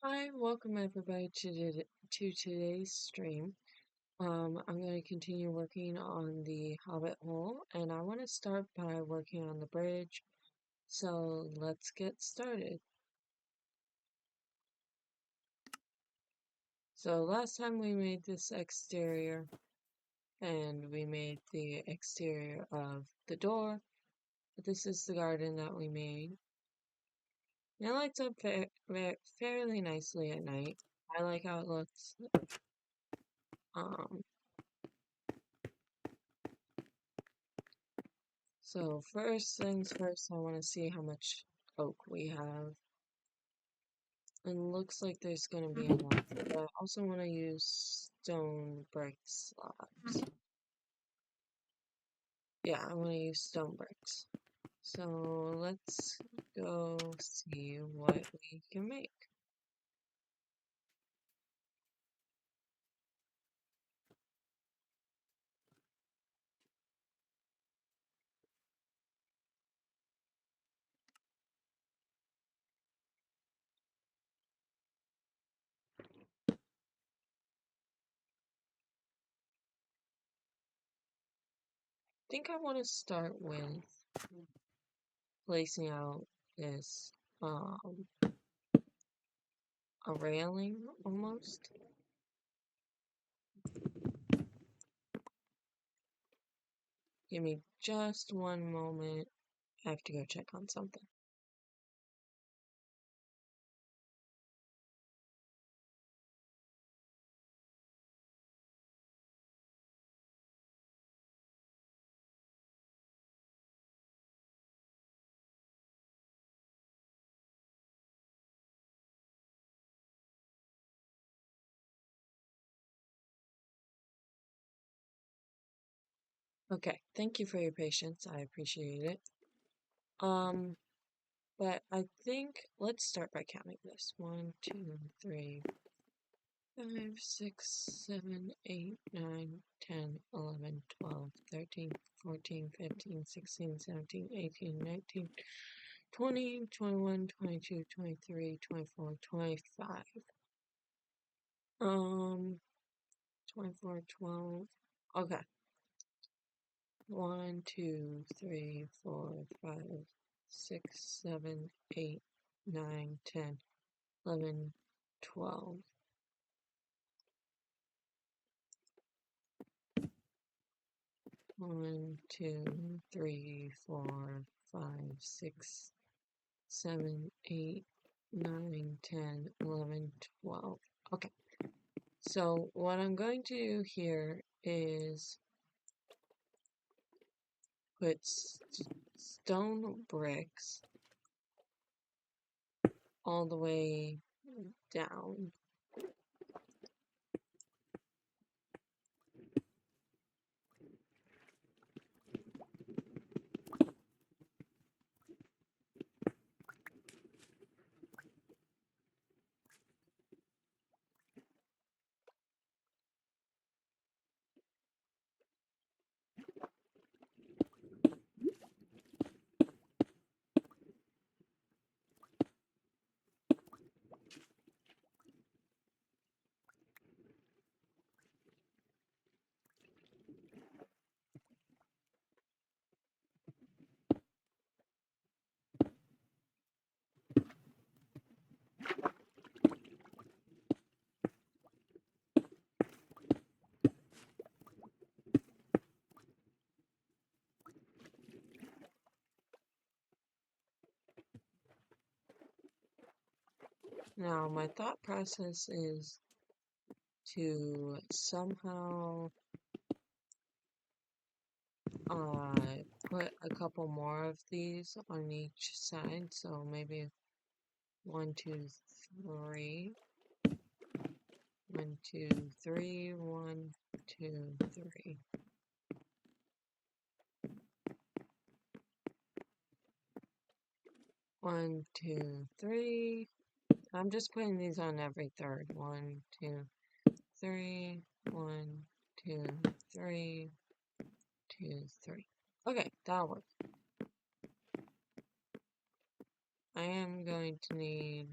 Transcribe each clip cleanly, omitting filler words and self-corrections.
Hi, welcome everybody to today's stream. I'm going to continue working on the Hobbit hole, and I want to start by working on the bridge. So let's get started. So last time we made this exterior, and we made the exterior of the door. But this is the garden that we made. And it lights up fairly nicely at night. I like how it looks. Um, So first things first, I want to see how much oak we have. And looks like there's going to be enough, but I also want to use stone brick slabs. Yeah, I want to use stone bricks. So let's go see what we can make. I think I want to start with placing out this, a railing almost. Give me just one moment. I have to go check on something. Okay, thank you for your patience. I appreciate it. Um, but I think let's start by counting this. 1, 2, 3, 5, 6, 7, 8, 9, 10, 11, 12, 13, 14, 15, 16, 17, 18, 19, 20, 21, 22, 23, 24, 25. 24, 12. Okay. 1, 2, 3, 4, 5, 6, 7, 8, 9, 10, 11, 12. 1, 2, 3, 4, 5, 6, 7, 8, 9, 10, 11, 12. Okay. So what I'm going to do here is put stone bricks all the way down. Now, my thought process is to somehow put a couple more of these on each side. So maybe 1, 2, 3. 1, 2, 3. 1, 2, 3. 1, 2, 3. I'm just putting these on every third. 1, 2, 3. 1, 2, 3. 2, 3. Okay, that'll work. I am going to need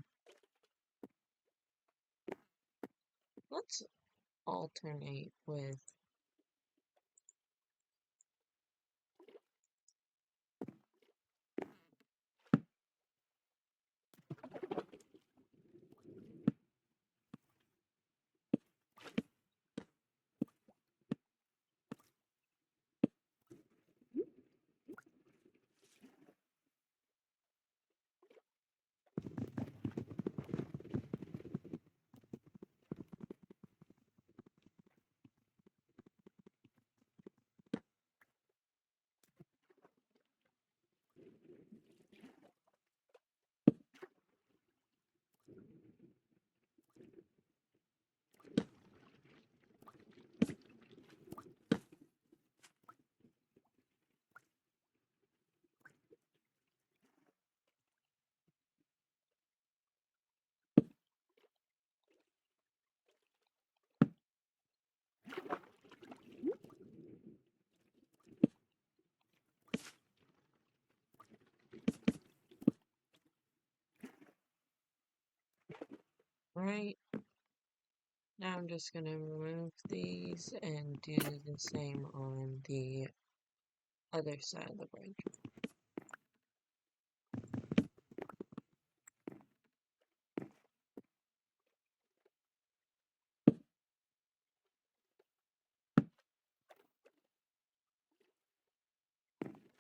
alternate with right. Now I'm just gonna remove these and do the same on the other side of the bridge.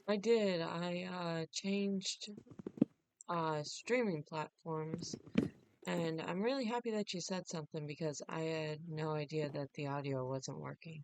I did. I changed streaming platforms, and I'm really happy that you said something because I had no idea that the audio wasn't working.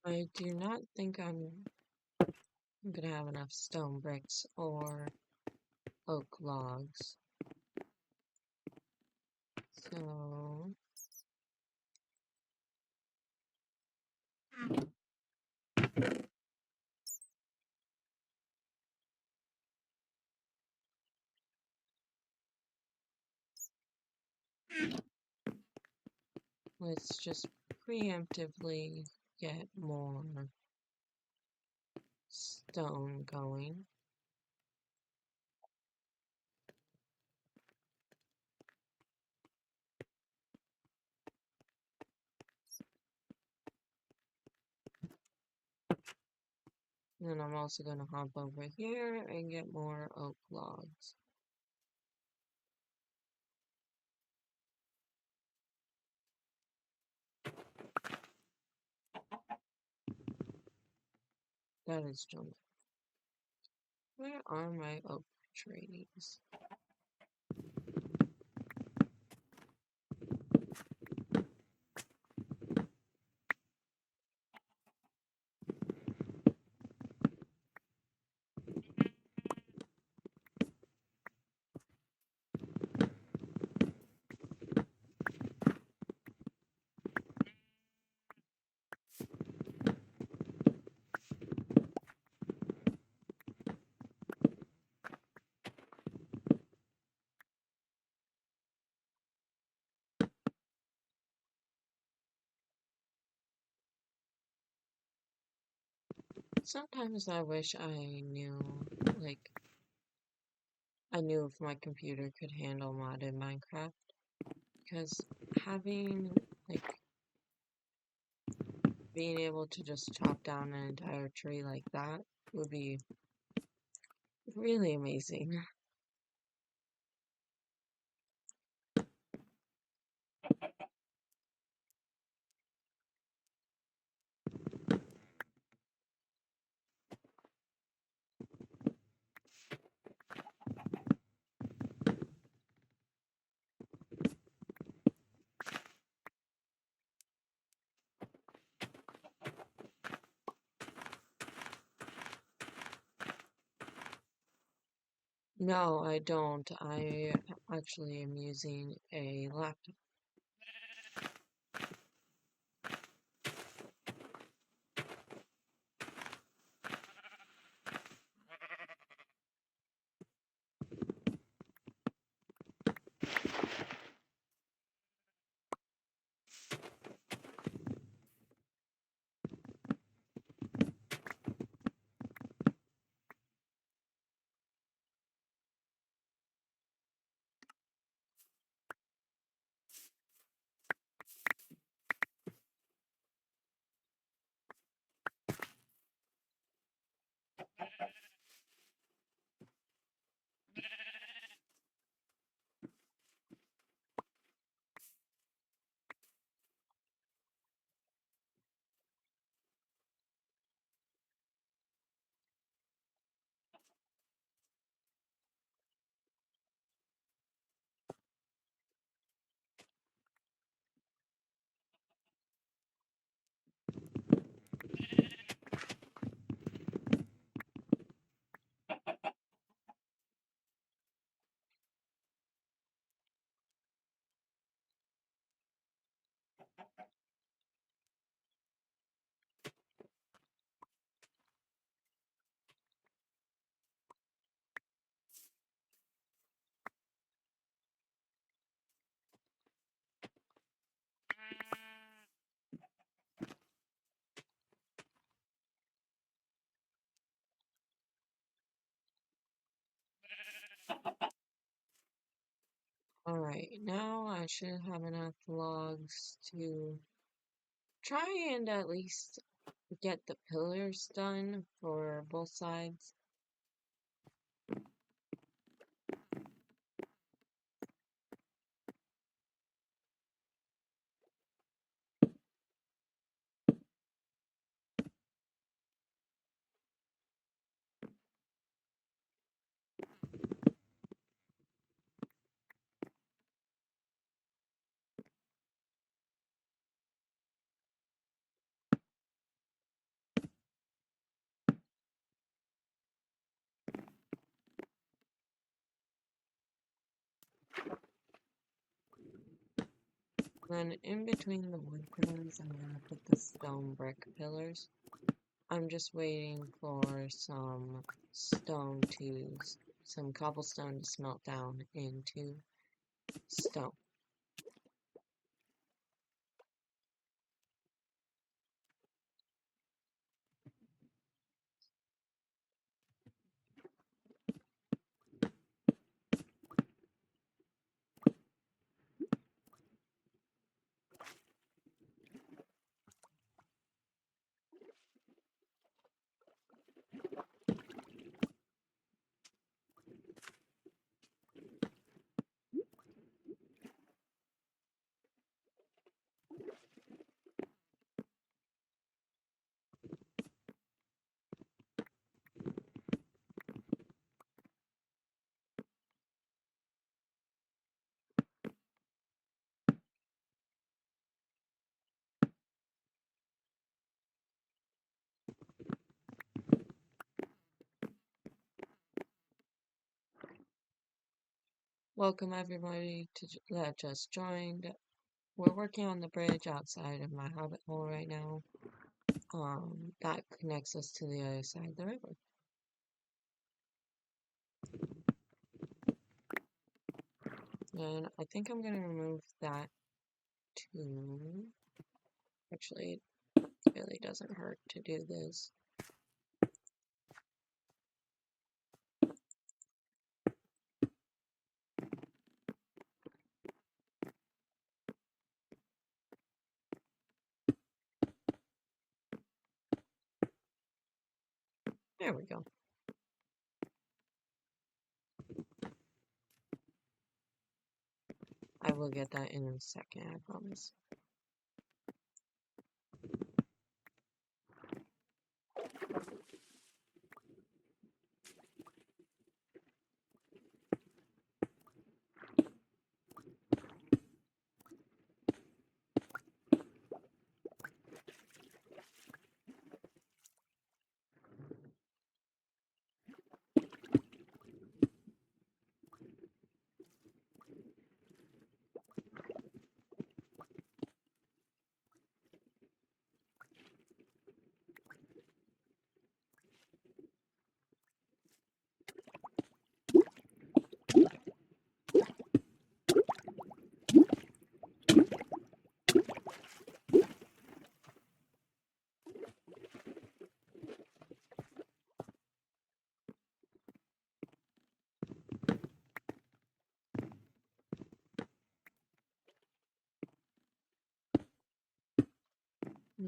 I do not think I'm gonna have enough stone bricks or oak logs. So let's just preemptively get more stone going. Then I'm also gonna hop over here and get more oak logs. That is junk. Where are my oak trees? Sometimes I wish I knew, like, I knew if my computer could handle modded Minecraft, because having, like, being able to just chop down an entire tree like that would be really amazing. No, I don't. I actually am using a laptop. Alright, now I should have enough logs to try and at least get the pillars done for both sides. Then in between the wood pillars, I'm gonna put the stone brick pillars. I'm just waiting for some cobblestone to smelt down into stone. Welcome everybody that just joined. We're working on the bridge outside of my hobbit hole right now. That connects us to the other side of the river. And I think I'm gonna remove that too. Actually, it really doesn't hurt to do this. There we go. I will get that in a second, I promise.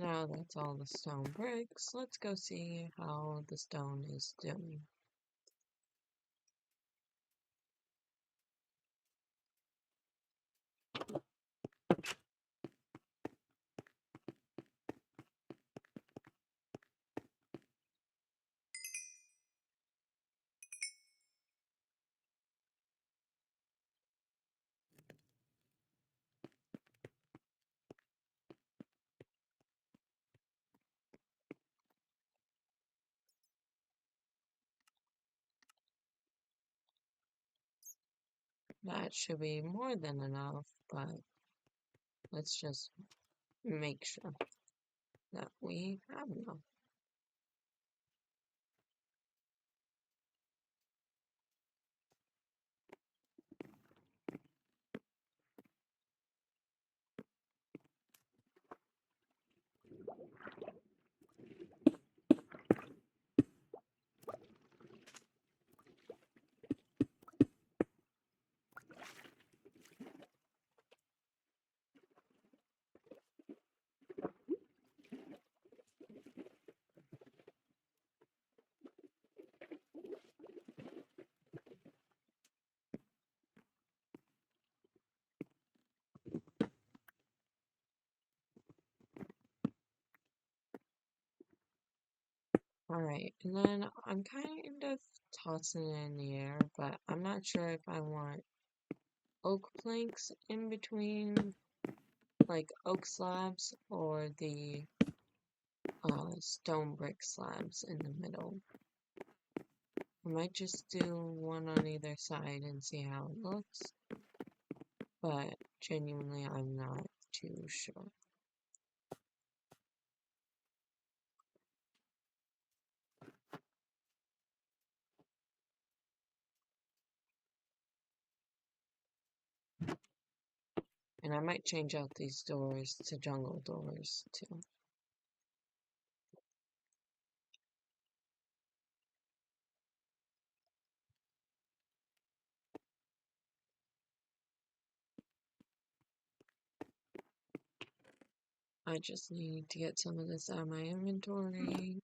Now that's all the stone bricks. Let's go see how the stone is doing. That should be more than enough, but let's just make sure that we have enough. Alright, and then I'm kind of tossing it in the air, but I'm not sure if I want oak planks in between, like oak slabs, or the stone brick slabs in the middle. I might just do one on either side and see how it looks, but genuinely I'm not too sure. And I might change out these doors to jungle doors too. I just need to get some of this out of my inventory.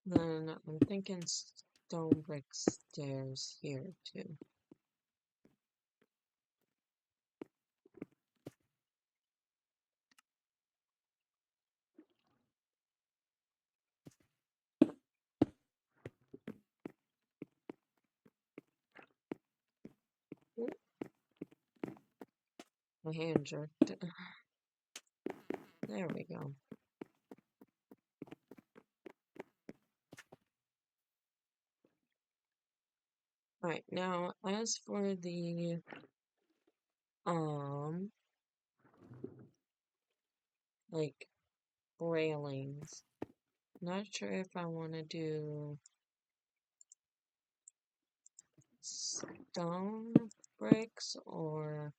Then I'm thinking stone brick stairs here too. Oop, my hand jerked. There we go. Alright, now as for the like railings, not sure if I want to do stone bricks or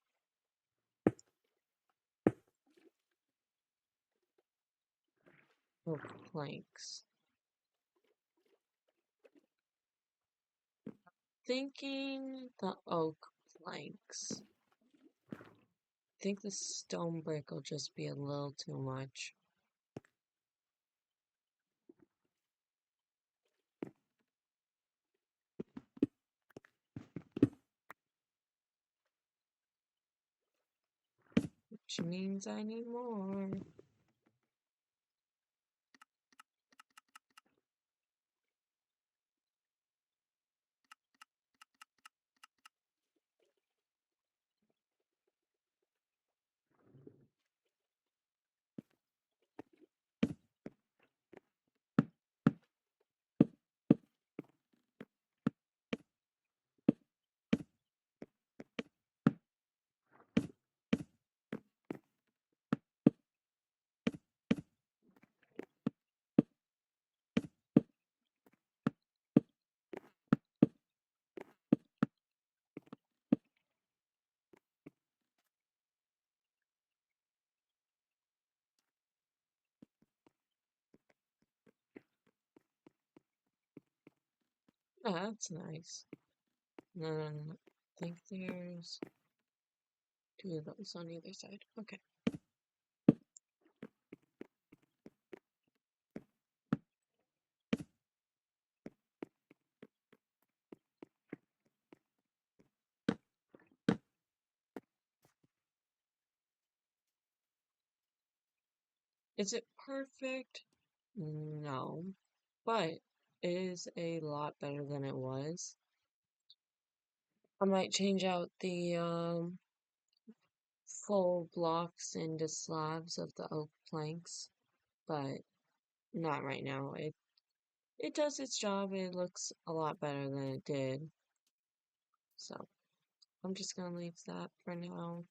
oak planks. Thinking the oak planks. I think the stone brick will just be a little too much. Which means I need more. Oh, that's nice. And then I think there's two of those on either side. Okay. Is it perfect? No. But it is a lot better than it was. I might change out the full blocks into slabs of the oak planks, but not right now. It does its job. It looks a lot better than it did. So I'm just gonna leave that for now.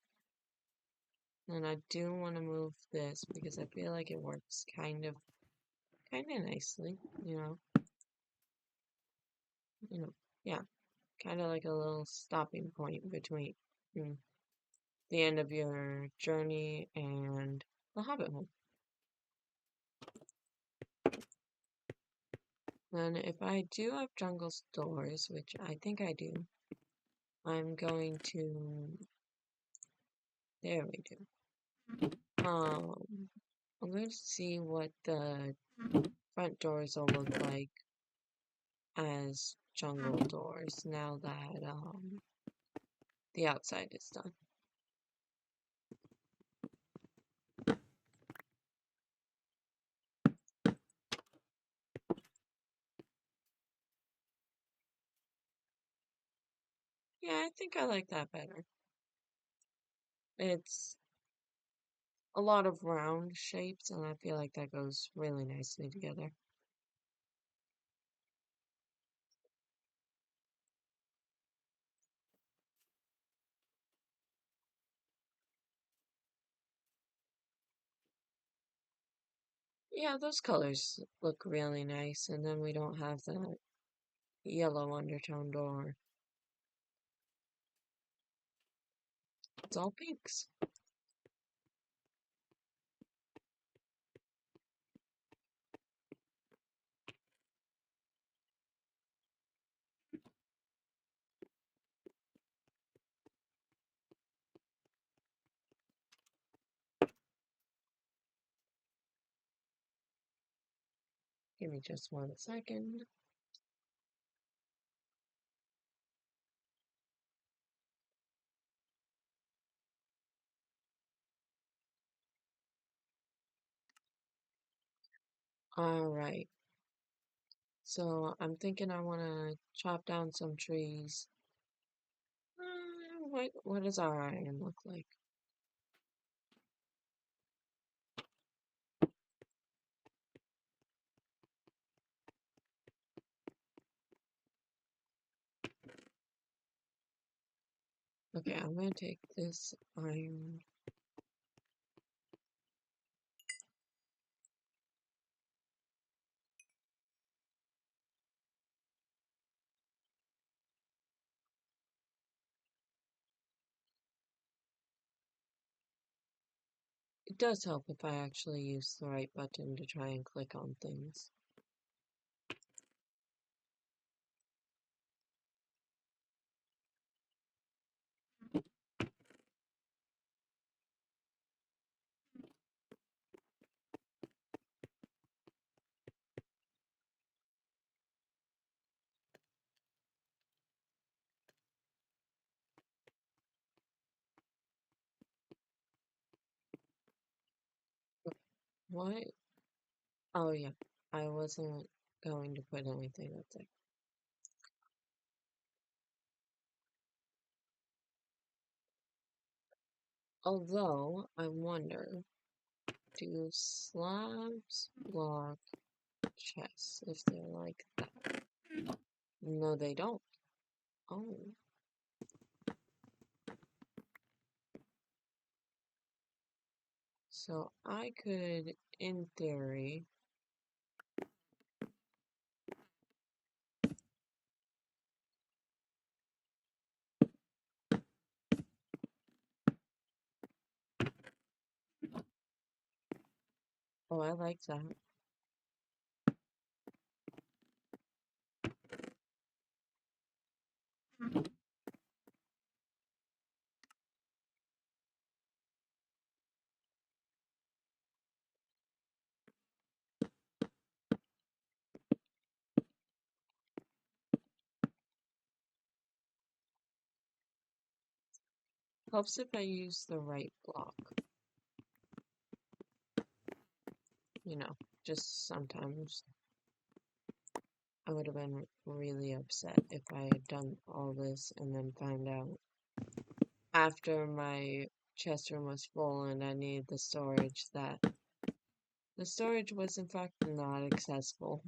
And I do want to move this because I feel like it works kind of nicely, you know, yeah, kind of like a little stopping point between mm, the end of your journey and the Hobbit home. Then if I do have jungle doors, which I think I do, I'm going to, there we do. I'm going to see what the front doors will look like as jungle doors now that the outside is done. Yeah, I think I like that better. It's a lot of round shapes, and I feel like that goes really nicely together. Yeah, those colors look really nice, and then we don't have that yellow undertone door. It's all pinks. Give me just 1 second. Alright, so I'm thinking I want to chop down some trees. What does our iron look like? Okay, I'm going to take this iron. It does help if I actually use the right button to try and click on things. What? Oh yeah, I wasn't going to put anything up there. Although, I wonder, do slabs block chests if they're like that? No, they don't. Oh, so I could, in theory, oh, I like that. Helps if I use the right block. You know, just sometimes I would have been really upset if I had done all this and then found out after my chest room was full and I needed the storage that the storage was in fact not accessible.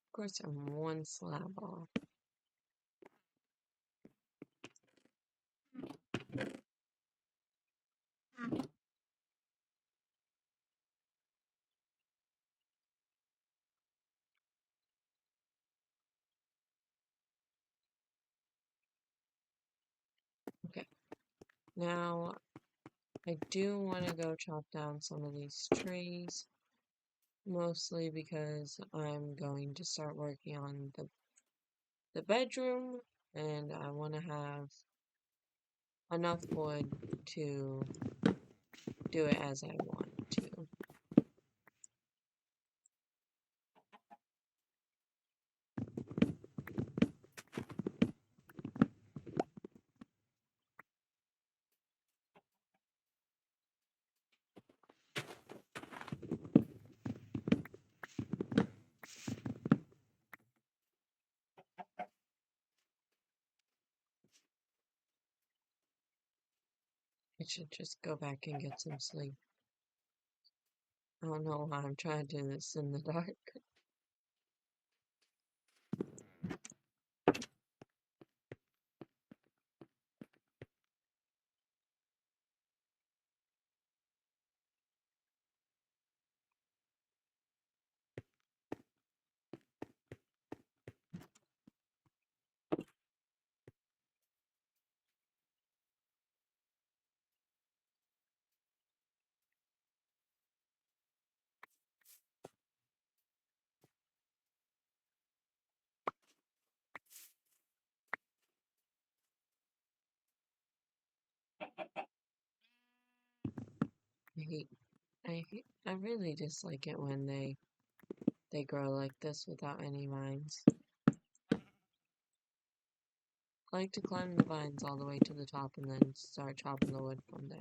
Of course, I'm one slab off. Okay, now I do want to go chop down some of these trees, mostly because I'm going to start working on the bedroom, and I want to have enough wood to do it as I want to. I should just go back and get some sleep. I don't know why I'm trying to do this in the dark. I really dislike it when they grow like this without any vines. I like to climb the vines all the way to the top and then start chopping the wood from there.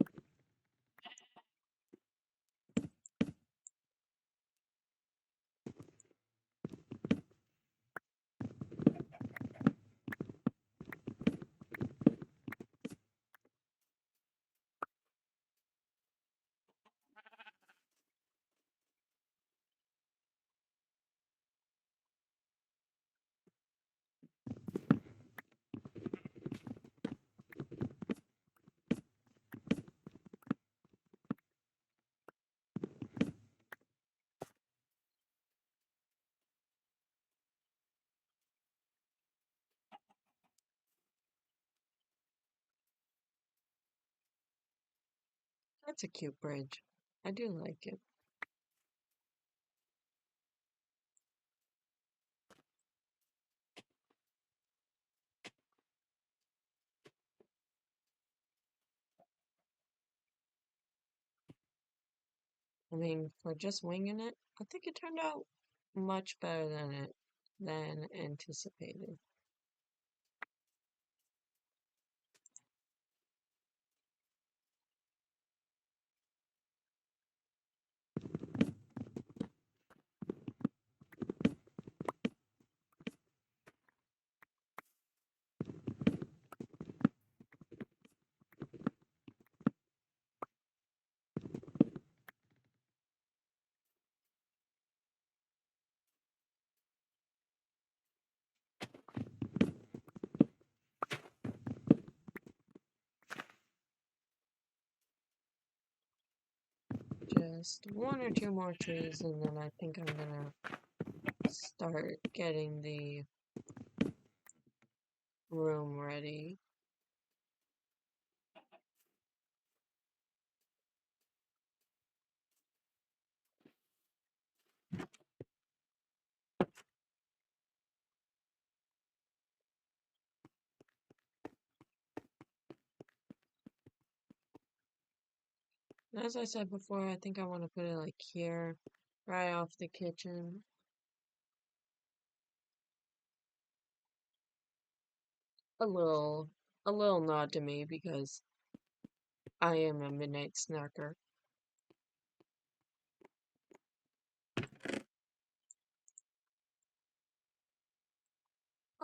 That's a cute bridge. I do like it. I mean, for just winging it, I think it turned out much better than anticipated. just one or two more trees, and then I think I'm gonna start getting the room ready. And as I said before, I think I want to put it like here, right off the kitchen. A little, a little nod to me because I am a midnight snacker.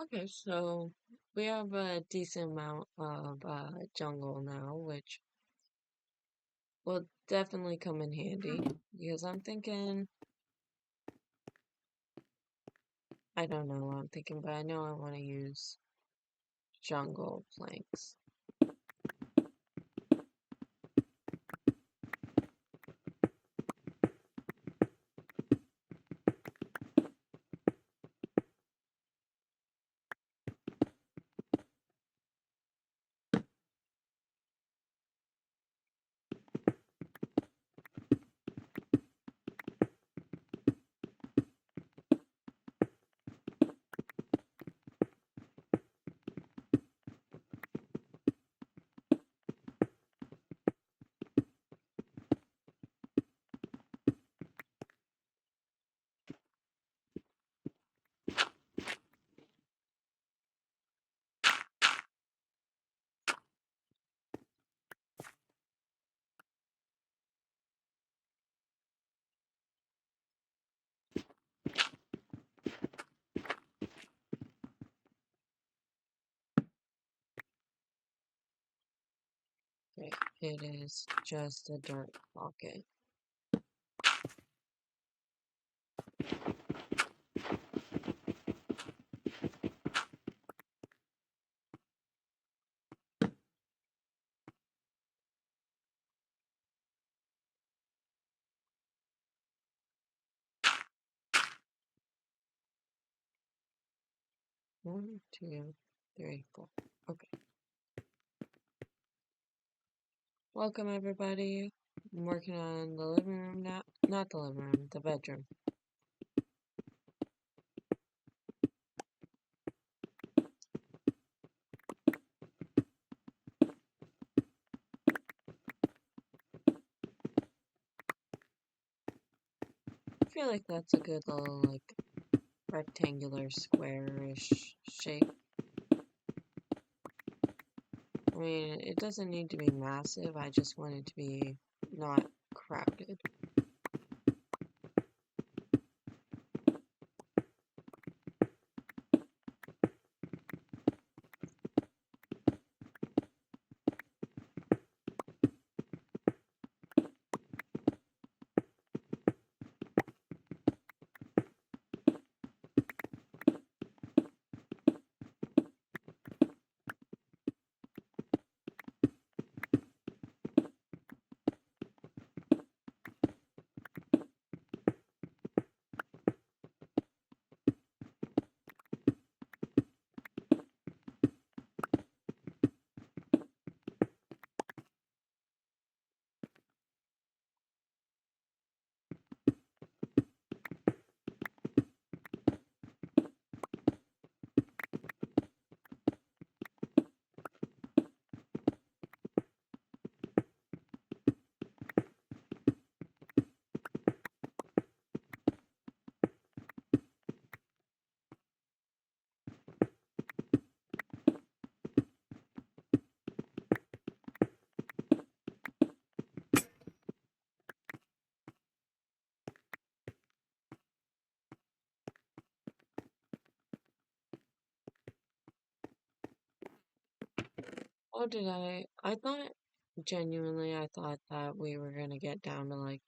Okay, so we have a decent amount of jungle now, which will definitely come in handy because I'm thinking, I don't know what I'm thinking, but I know I want to use jungle planks. Okay, it is just a dirt pocket. One, two, three, four. Okay. Welcome everybody. I'm working on the living room now. Not the living room, the bedroom. I feel like that's a good little, like, rectangular, squarish shape. I mean, it doesn't need to be massive, I just want it to be not crowded. Oh, did I thought, genuinely, I thought that we were gonna get down to like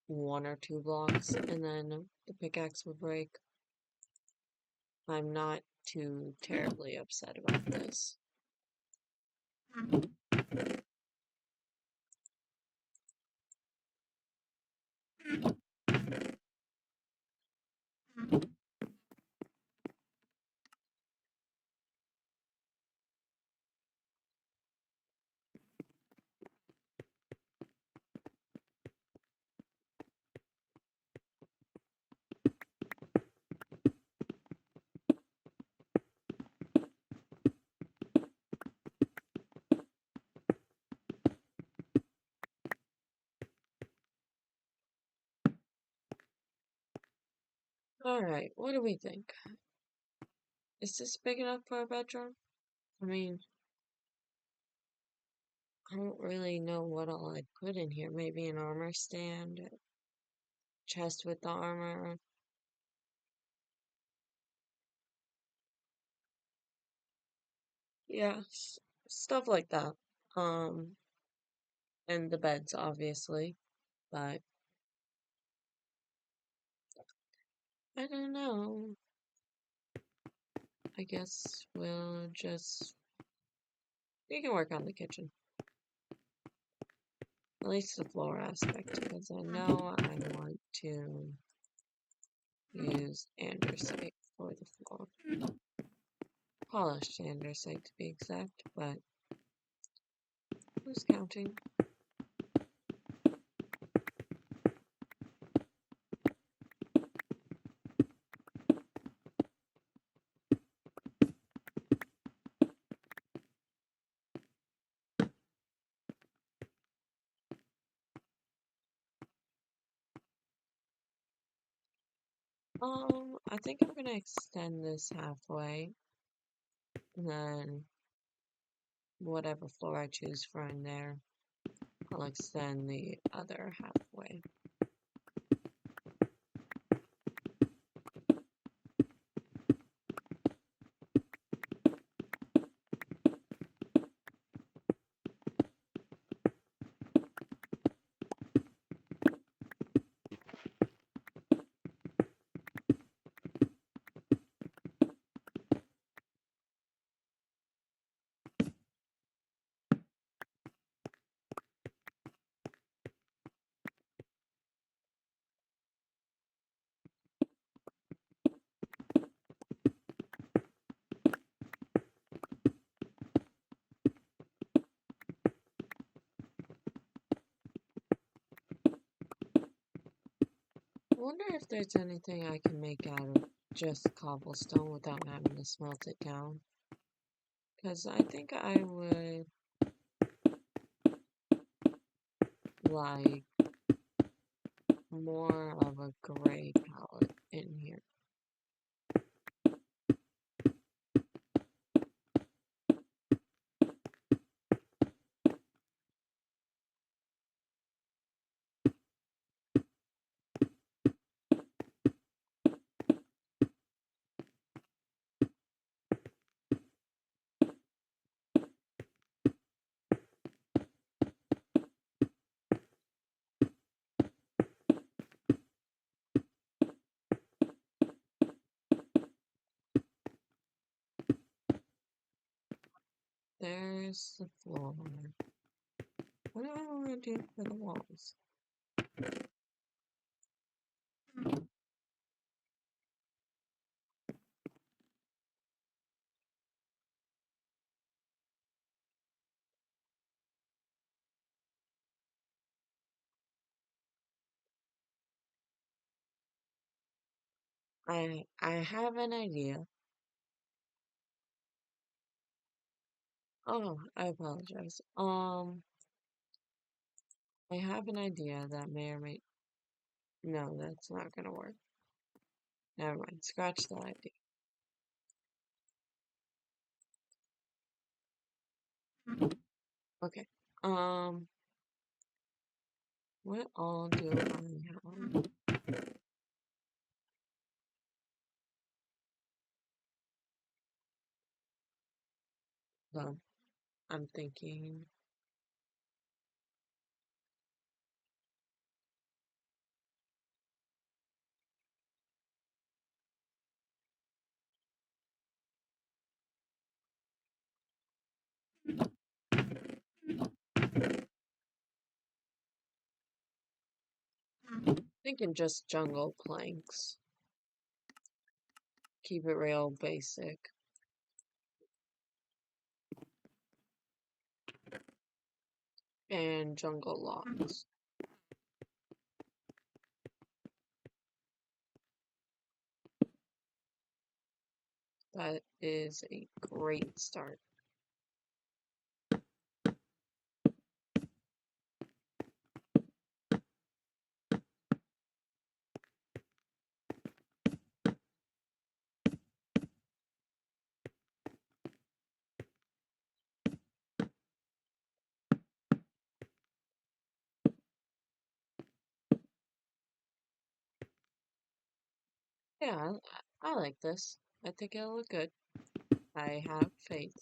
one or two blocks and then the pickaxe would break. I'm not too terribly upset about this. Alright, what do we think? Is this big enough for a bedroom? I mean, I don't really know what all I'd put in here. Maybe an armor stand, chest with the armor. Yeah, stuff like that. Um, and the beds, obviously. But I don't know. I guess we can work on the kitchen. At least the floor aspect, because I know I want to use andesite for the floor. Polished andesite to be exact, but who's counting? I think I'm gonna extend this halfway, and then whatever floor I choose for in there, I'll extend the other halfway. I wonder if there's anything I can make out of just cobblestone without having to smelt it down. Because I think I would like more of a gray palette in here. There's the floor. What do I want to do for the walls? I have an idea. Oh, I apologize. I have an idea that may or may no, that's not gonna work. Never mind. Scratch that idea. Okay. Um, what all do I have? So I'm thinking. thinking just jungle planks. Keep it real basic. And jungle logs. That is a great start. Yeah, I like this. I think it'll look good. I have faith.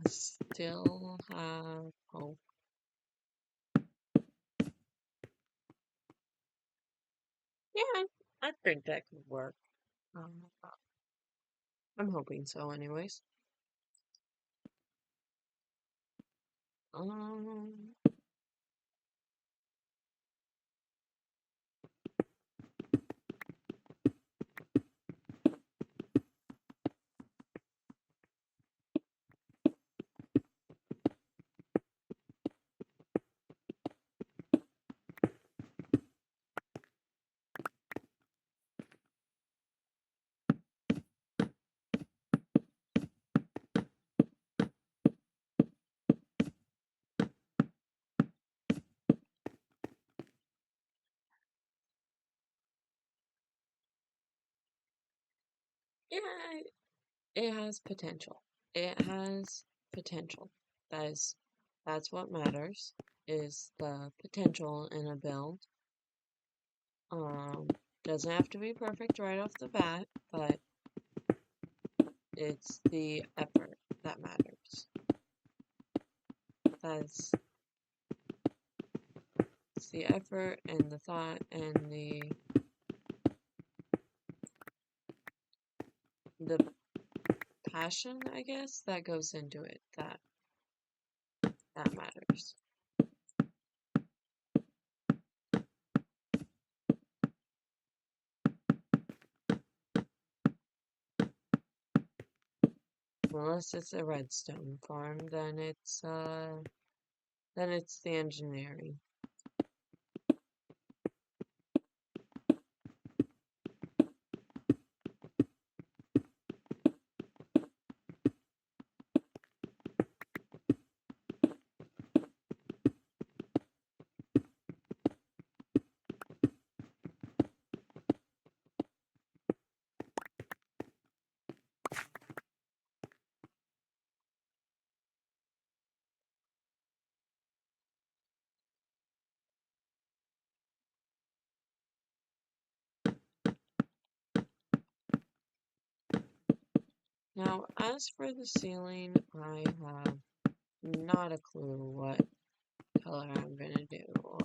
I still have hope. Yeah, I think that could work. Um, I'm hoping so, anyways. Um, yeah, it has potential. It has potential. That is, that's what matters, is the potential in a build. Um, doesn't have to be perfect right off the bat, but it's the effort that matters. That's it's the effort and the thought and the passion, I guess, that goes into it that matters. Unless it's a redstone farm, then it's the engineering. Now, as for the ceiling, I have not a clue what color I'm gonna do or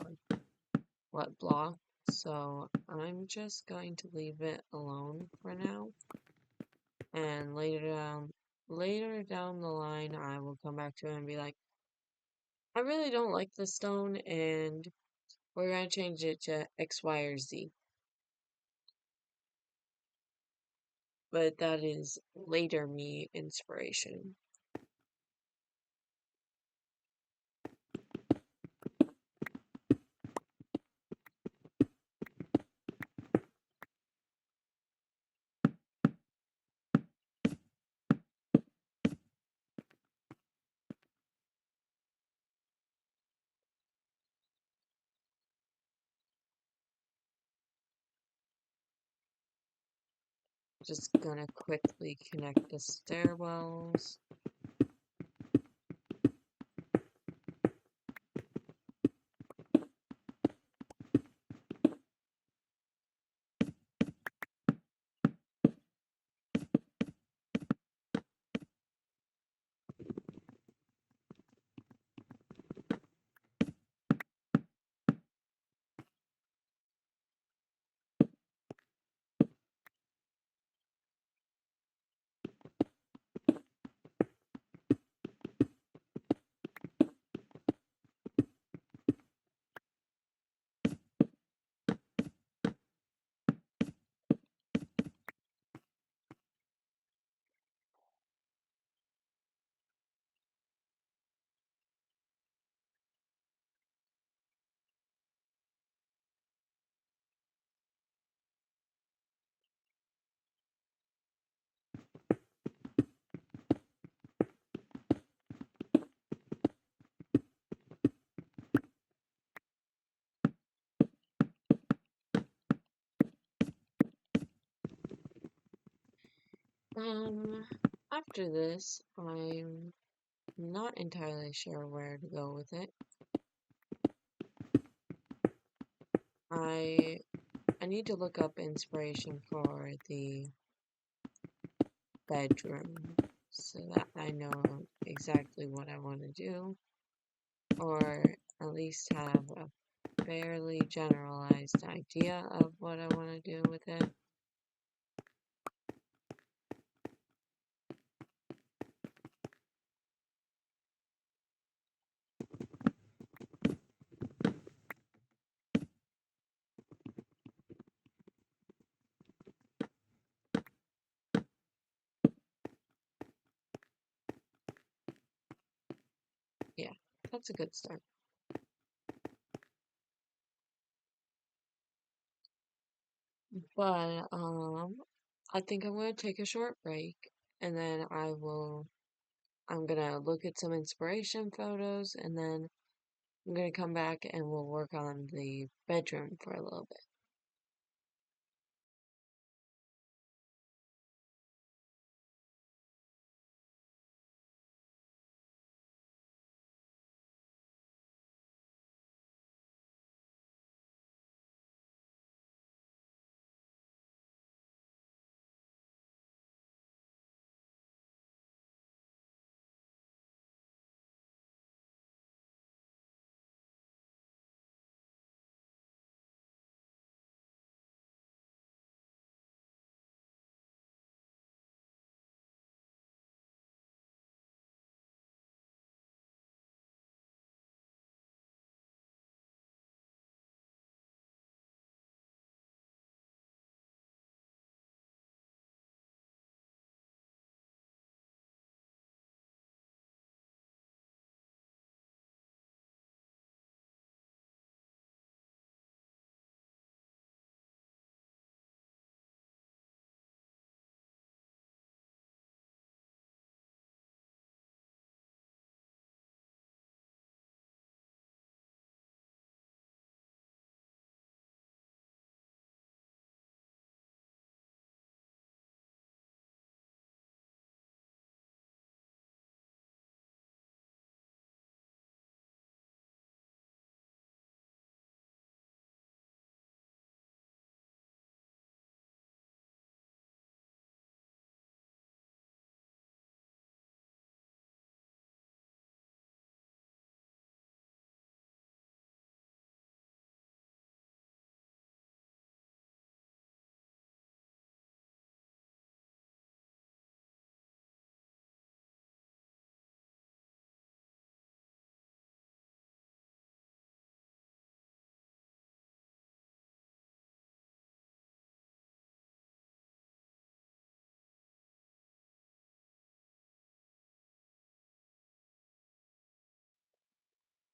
what block, so I'm just going to leave it alone for now. And later down the line, I will come back to it and be like, I really don't like the stone, and we're gonna change it to X, Y, or Z. But that is later me inspiration. Just gonna quickly connect the stairwells. Um, After this, I'm not entirely sure where to go with it. I I need to look up inspiration for the bedroom so that I know exactly what I want to do, or at least have a fairly generalized idea of what I want to do with it. Yeah, that's a good start. But I think I'm gonna take a short break and then I'm gonna look at some inspiration photos and then I'm gonna come back and we'll work on the bedroom for a little bit.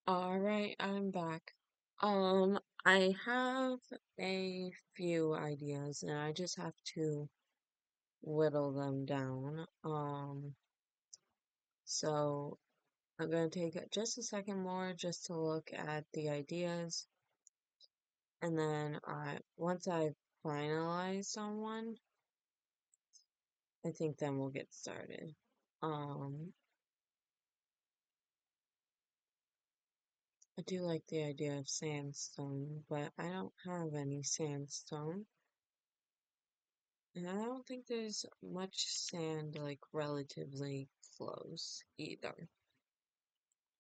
Alright, I'm back. I have a few ideas and I just have to whittle them down. So I'm gonna take just a second more just to look at the ideas, and then once I've finalized on one, I think then we'll get started. I do like the idea of sandstone, but I don't have any sandstone. And I don't think there's much sand, like, relatively close either.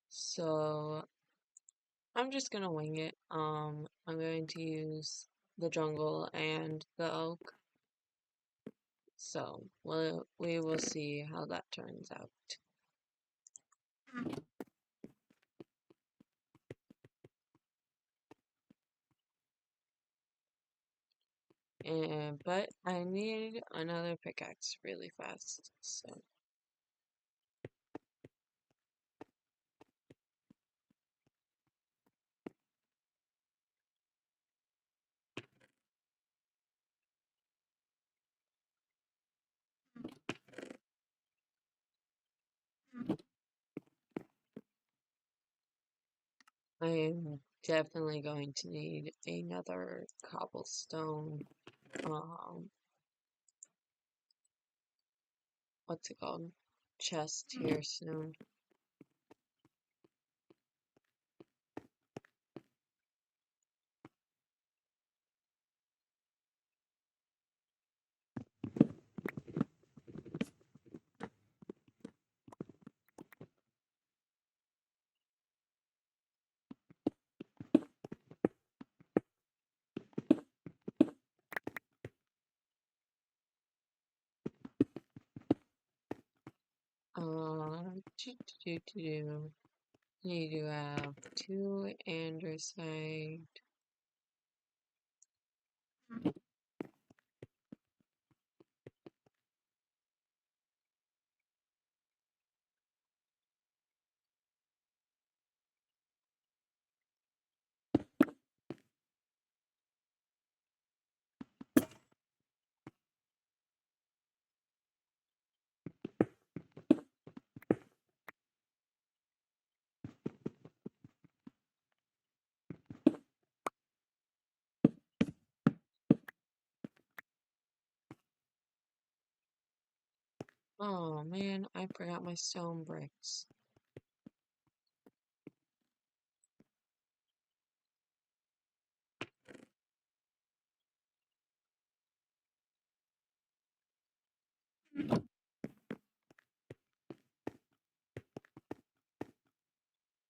So I'm just gonna wing it. I'm going to use the jungle and the oak. So we will see how that turns out. But I need another pickaxe really fast. So I am definitely going to need another cobblestone. Um, what's it called? Chest here soon. Do, do, do, do. Need to have 2 andesite. Oh man, I forgot my stone bricks.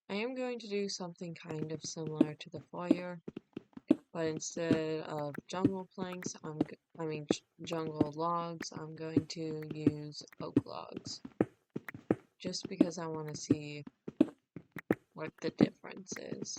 I am going to do something kind of similar to the foyer, but instead of jungle planks, jungle logs, I'm going to use oak logs. Just because I want to see what the difference is.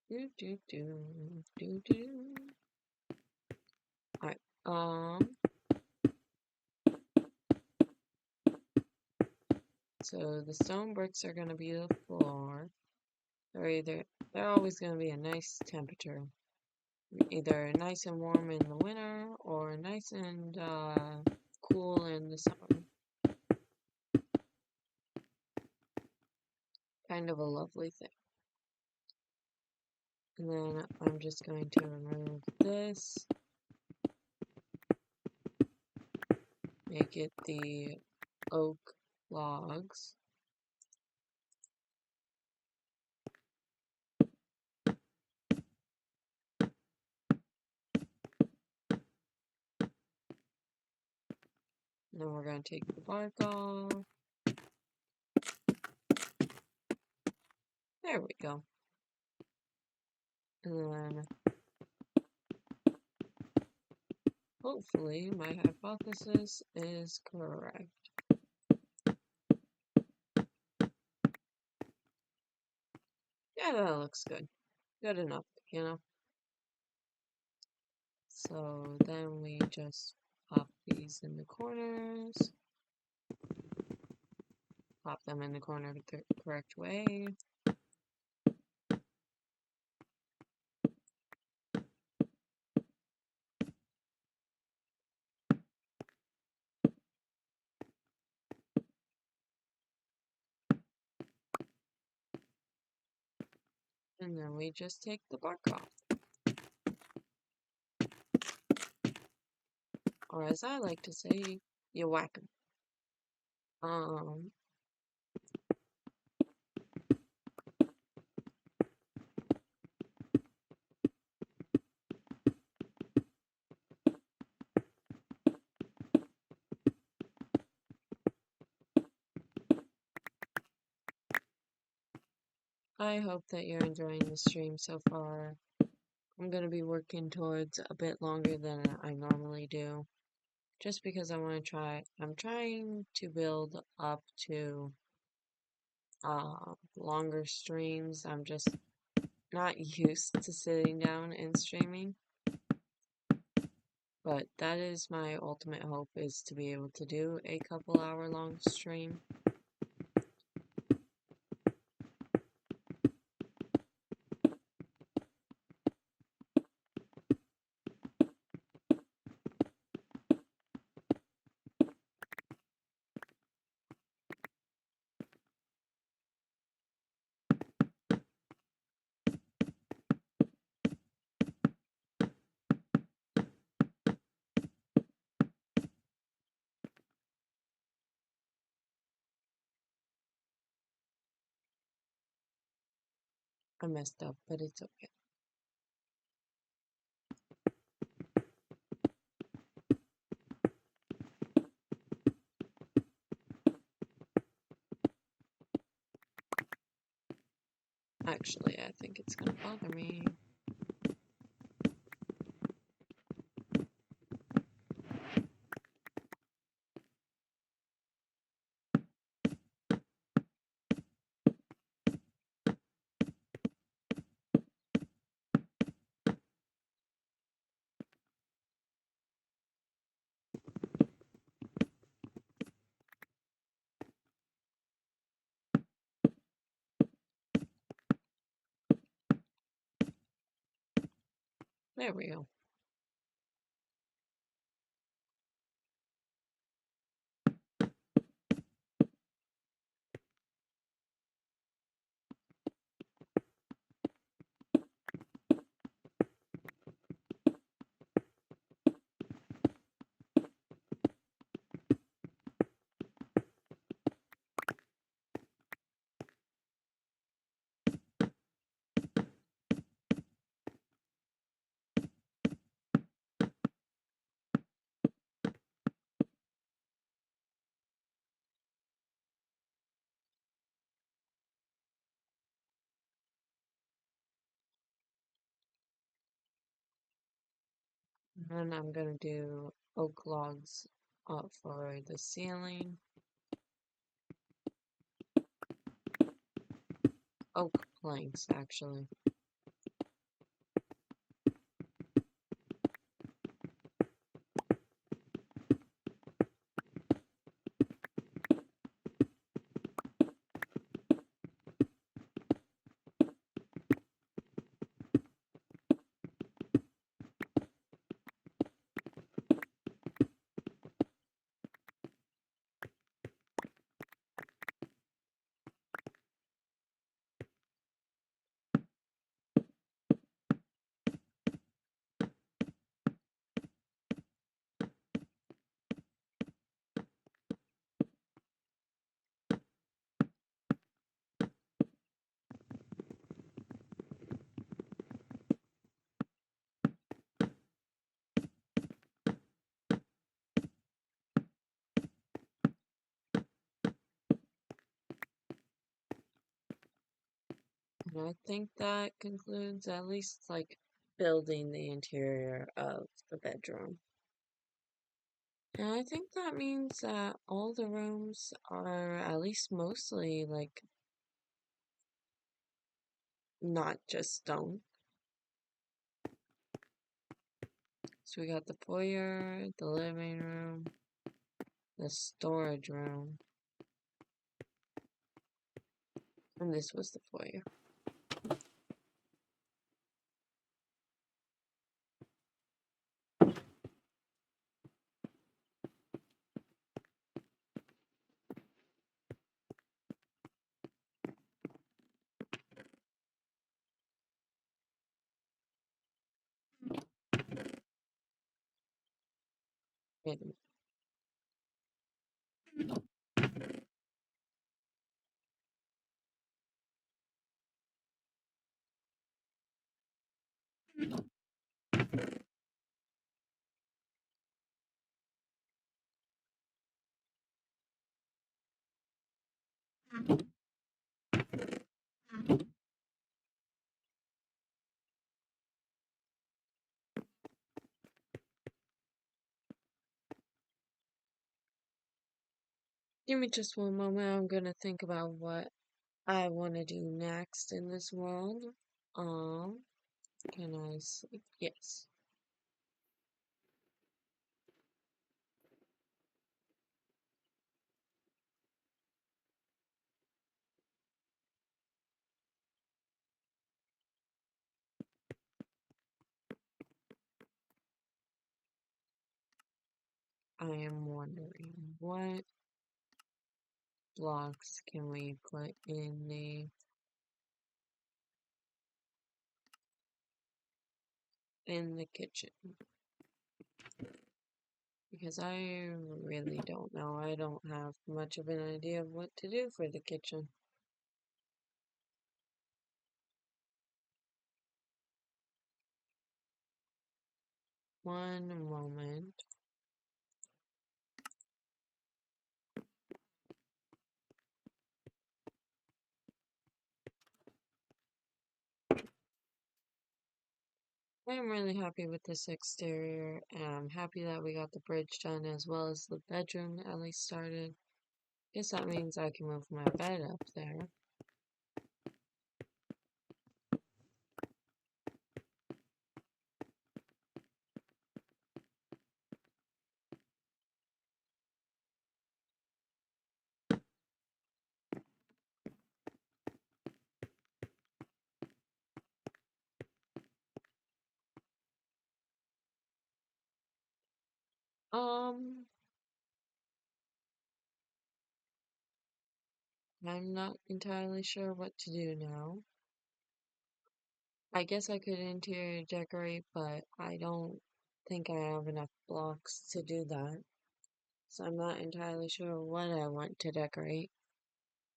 Do do do do do. Alright, so the stone bricks are gonna be the floor. They're always gonna be a nice temperature. Either nice and warm in the winter or nice and cool in the summer. Kind of a lovely thing. And then I'm just going to remove this. Make it the oak logs. And then we're going to take the bark off. There we go. And then hopefully my hypothesis is correct. Yeah, that looks good. Good enough, you know? So then we just pop these in the corners. Pop them in the corner the correct way. And then we just take the bark off. Or as I like to say, you whack them. I hope that you're enjoying the stream so far. I'm going to be working towards a bit longer than I normally do, just because I want to I'm trying to build up to longer streams. I'm just not used to sitting down and streaming, but that is my ultimate hope, is to be able to do a couple hour long stream. I messed up, but it's okay. Actually, I think it's gonna bother me. There we go. And I'm gonna do oak logs for the ceiling. Oak planks, actually. And I think that concludes at least like building the interior of the bedroom. And I think that means that all the rooms are at least mostly like not just stone. So we got the foyer, the living room, the storage room, and this was the foyer. Wait a minute. Give me just one moment. I'm gonna think about what I want to do next in this world. Um, can I sleep? Yes. I am wondering what blocks can we put in the kitchen? Because I really don't know. I don't have much of an idea of what to do for the kitchen. One moment. I'm really happy with this exterior, and I'm happy that we got the bridge done as well as the bedroom at least started. Guess that means I can move my bed up there. Um, I'm not entirely sure what to do now. I guess I could interior decorate, but I don't think I have enough blocks to do that. So I'm not entirely sure what I want to decorate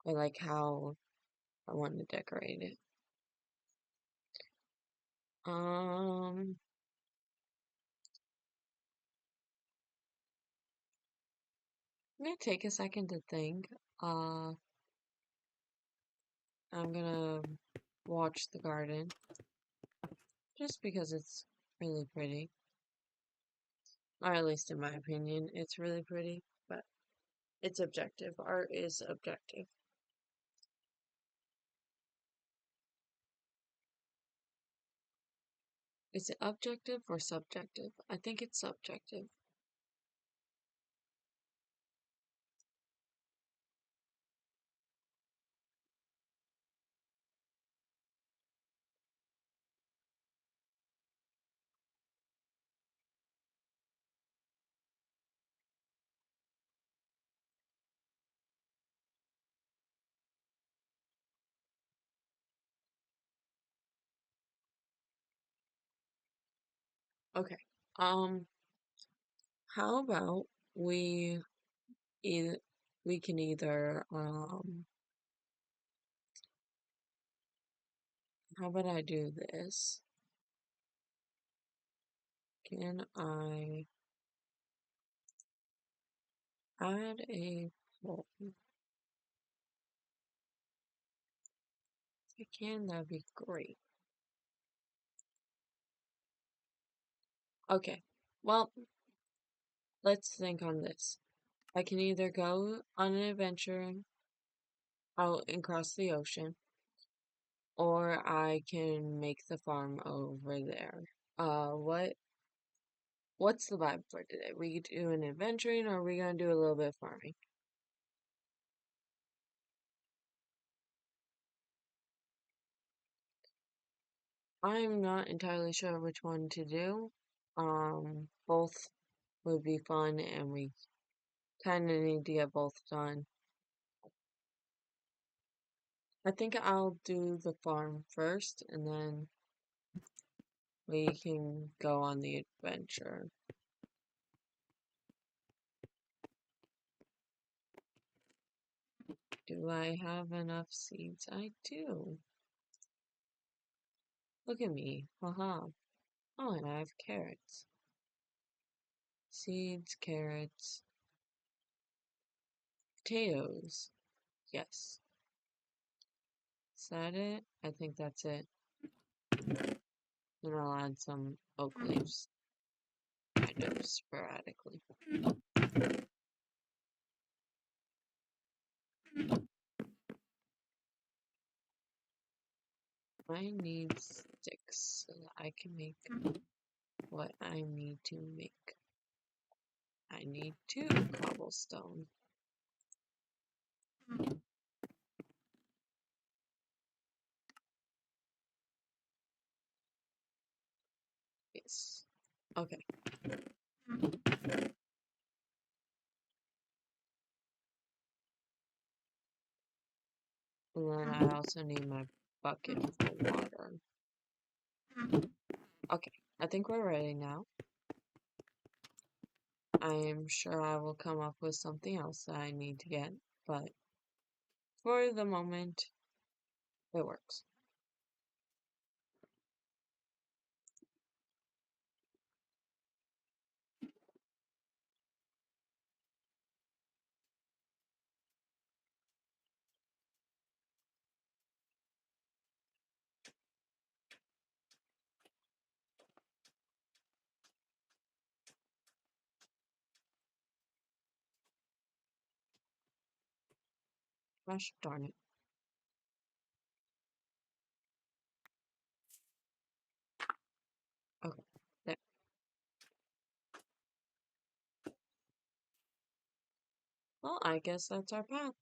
or like how I want to decorate it. Um, I'm gonna take a second to think. Uh, I'm gonna watch the garden just because it's really pretty. Or at least in my opinion, it's really pretty, but it's objective. Art is objective. Is it objective or subjective? I think it's subjective. Okay. Um, how about we either we can either how about I do this? Can I add a poll? If I can, that'd be great. Okay, well, let's think on this. I can either go on an adventure out and cross the ocean, or I can make the farm over there. What's the vibe for today? We do an adventuring, or are we gonna do a little bit of farming? I'm not entirely sure which one to do. Both would be fun, and we kind of need to get both done. I think I'll do the farm first, and then we can go on the adventure. Do I have enough seeds? I do. Look at me. Haha. Oh, and I have carrots. Seeds, carrots, potatoes. Yes. Is that it? I think that's it. And I'll add some oak leaves, kind of sporadically. I need sticks so that I can make what I need to make. I need 2 cobblestone. Yes. Okay. And then I also need my bucket for water. Okay, I think we're ready now. I am sure I will come up with something else that I need to get, but for the moment, it works. Gosh darn it. Okay, there. Well, I guess that's our path.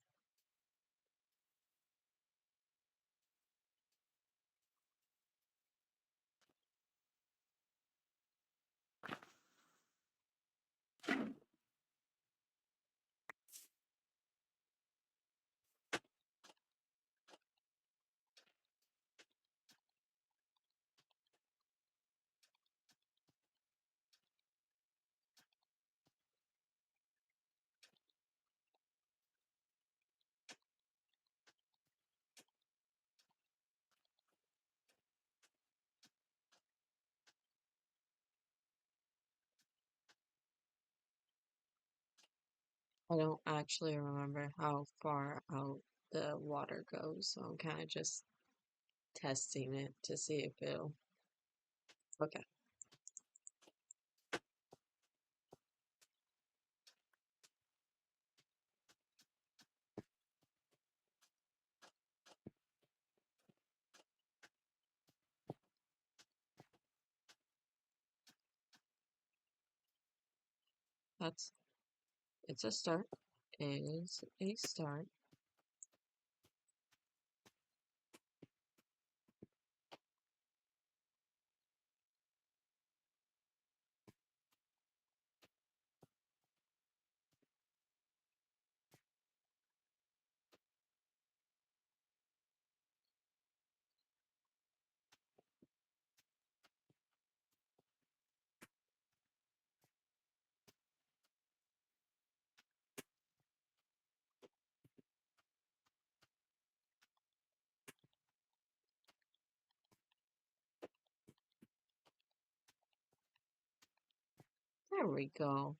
I don't actually remember how far out the water goes, so I'm kind of just testing it to see if it'll. Okay, that's it's a start. It is a start. There we go.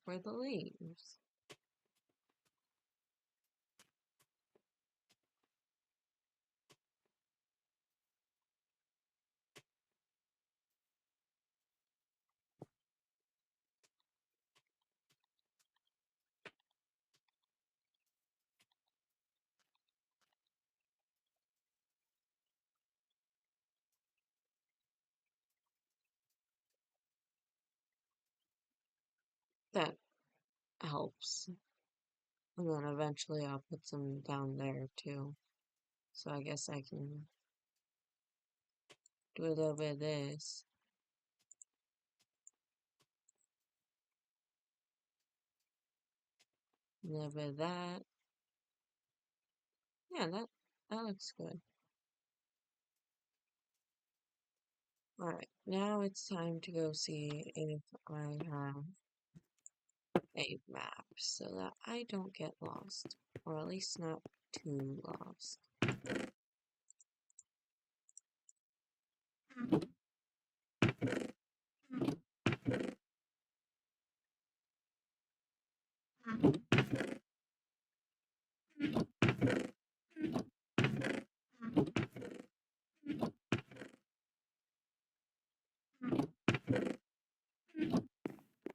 for the leaves. That helps. And then eventually I'll put some down there too. So I guess I can do a little bit of this. A little bit of that. Yeah, that looks good. Alright, now it's time to go see if I have a map so that I don't get lost. Or at least not too lost.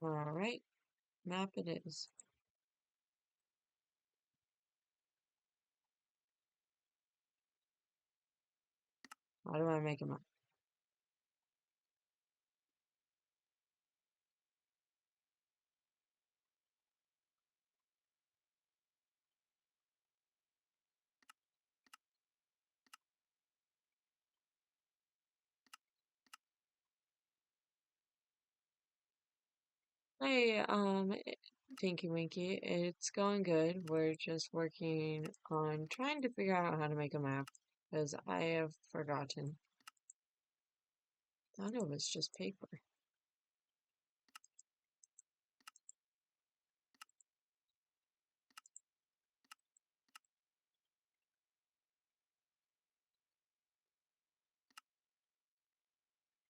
Alright, map it is. How do I make a map? Hey, Tinky Winky, it's going good. We're just working on trying to figure out how to make a map because I have forgotten. Thought it was just paper.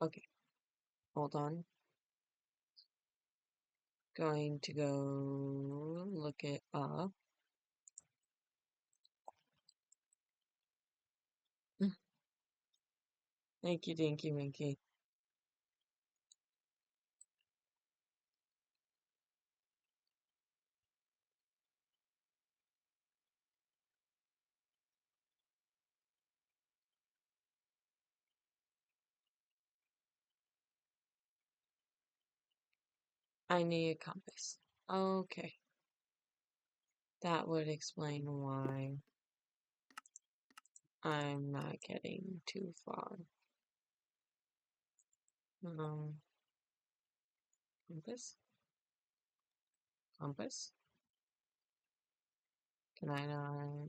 Okay, hold on. Going to go look it up. Thank you, Dinky Winky. I need a compass. Okay, that would explain why I'm not getting too far. Compass? Compass? Can I not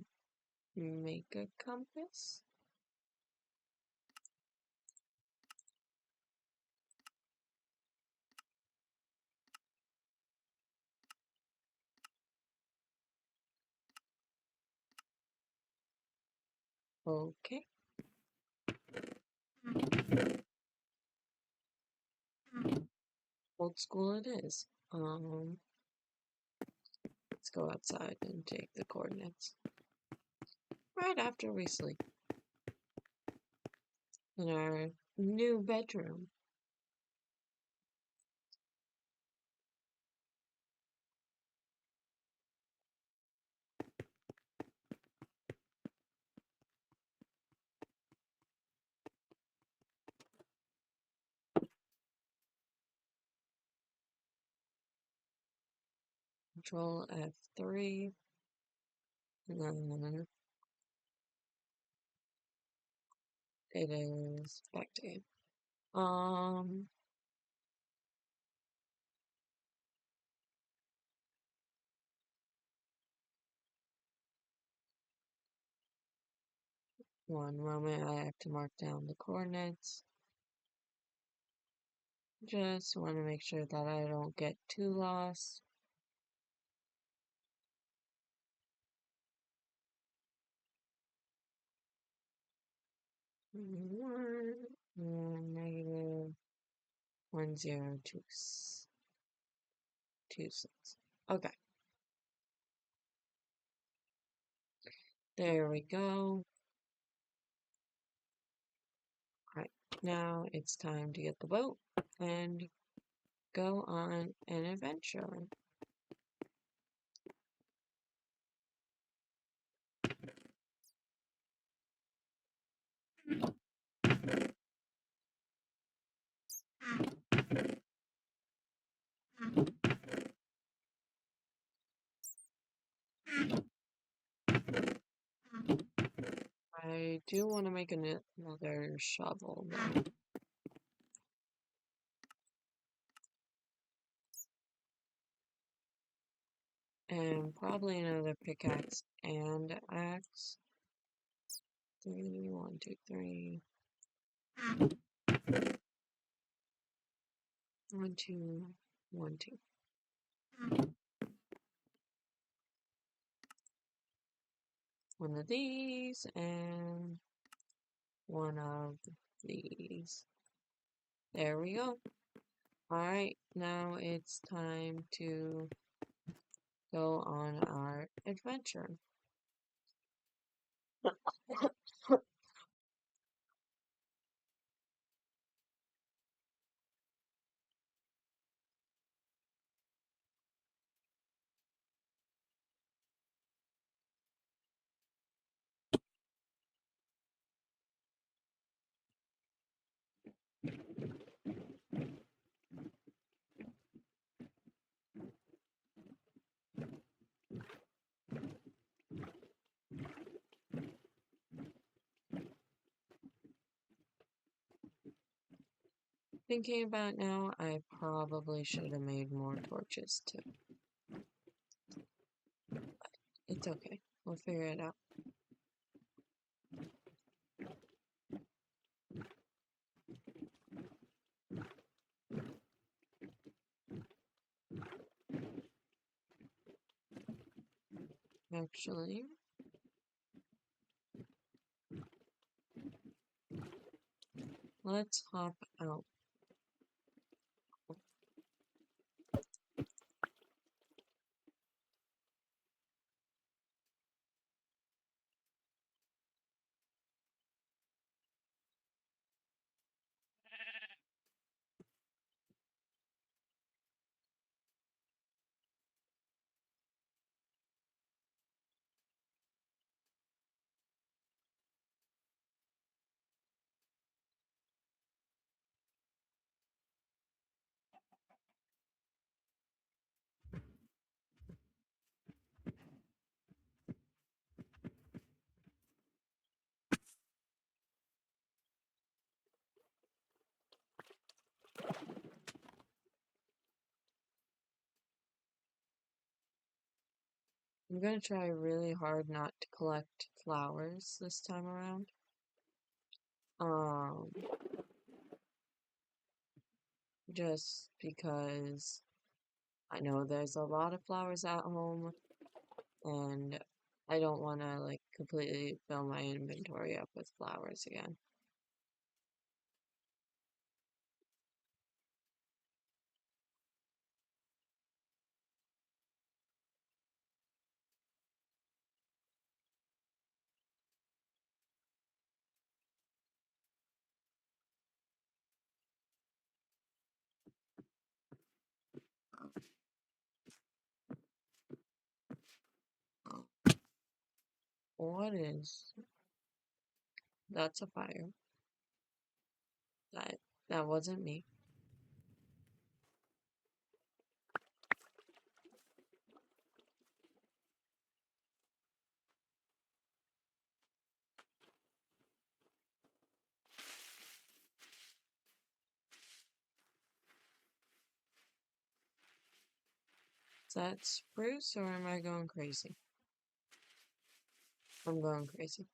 make a compass? Okay. Old school it is. Let's go outside and take the coordinates. Right after we sleep. In our new bedroom. Control F3. And then it is back to game. One moment, I have to mark down the coordinates. Just want to make sure that I don't get too lost. Negative 102. 2, 6. Okay, there we go. Alright, now it's time to get the boat and go on an adventure. I do want to make another shovel though. And probably another pickaxe and axe. 3, 1, 2, 3. 1, 2, 1, 2. One of these and one of these. There we go. Alright, now it's time to go on our adventure. Thinking about now, I probably should have made more torches too. It's okay. We'll figure it out. Actually, let's hop out. I'm gonna try really hard not to collect flowers this time around. Um, just because I know there's a lot of flowers at home and I don't want to like completely fill my inventory up with flowers again. What is That's a fire. That that wasn't me. Is that spruce or am I going crazy? I'm going crazy.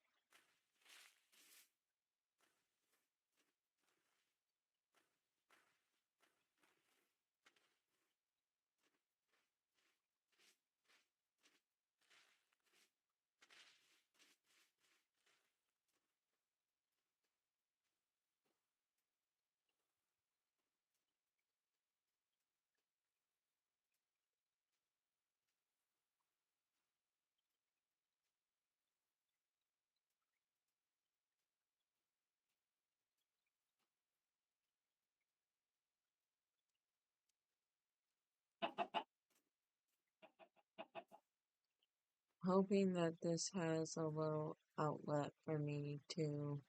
hoping that this has a little outlet for me to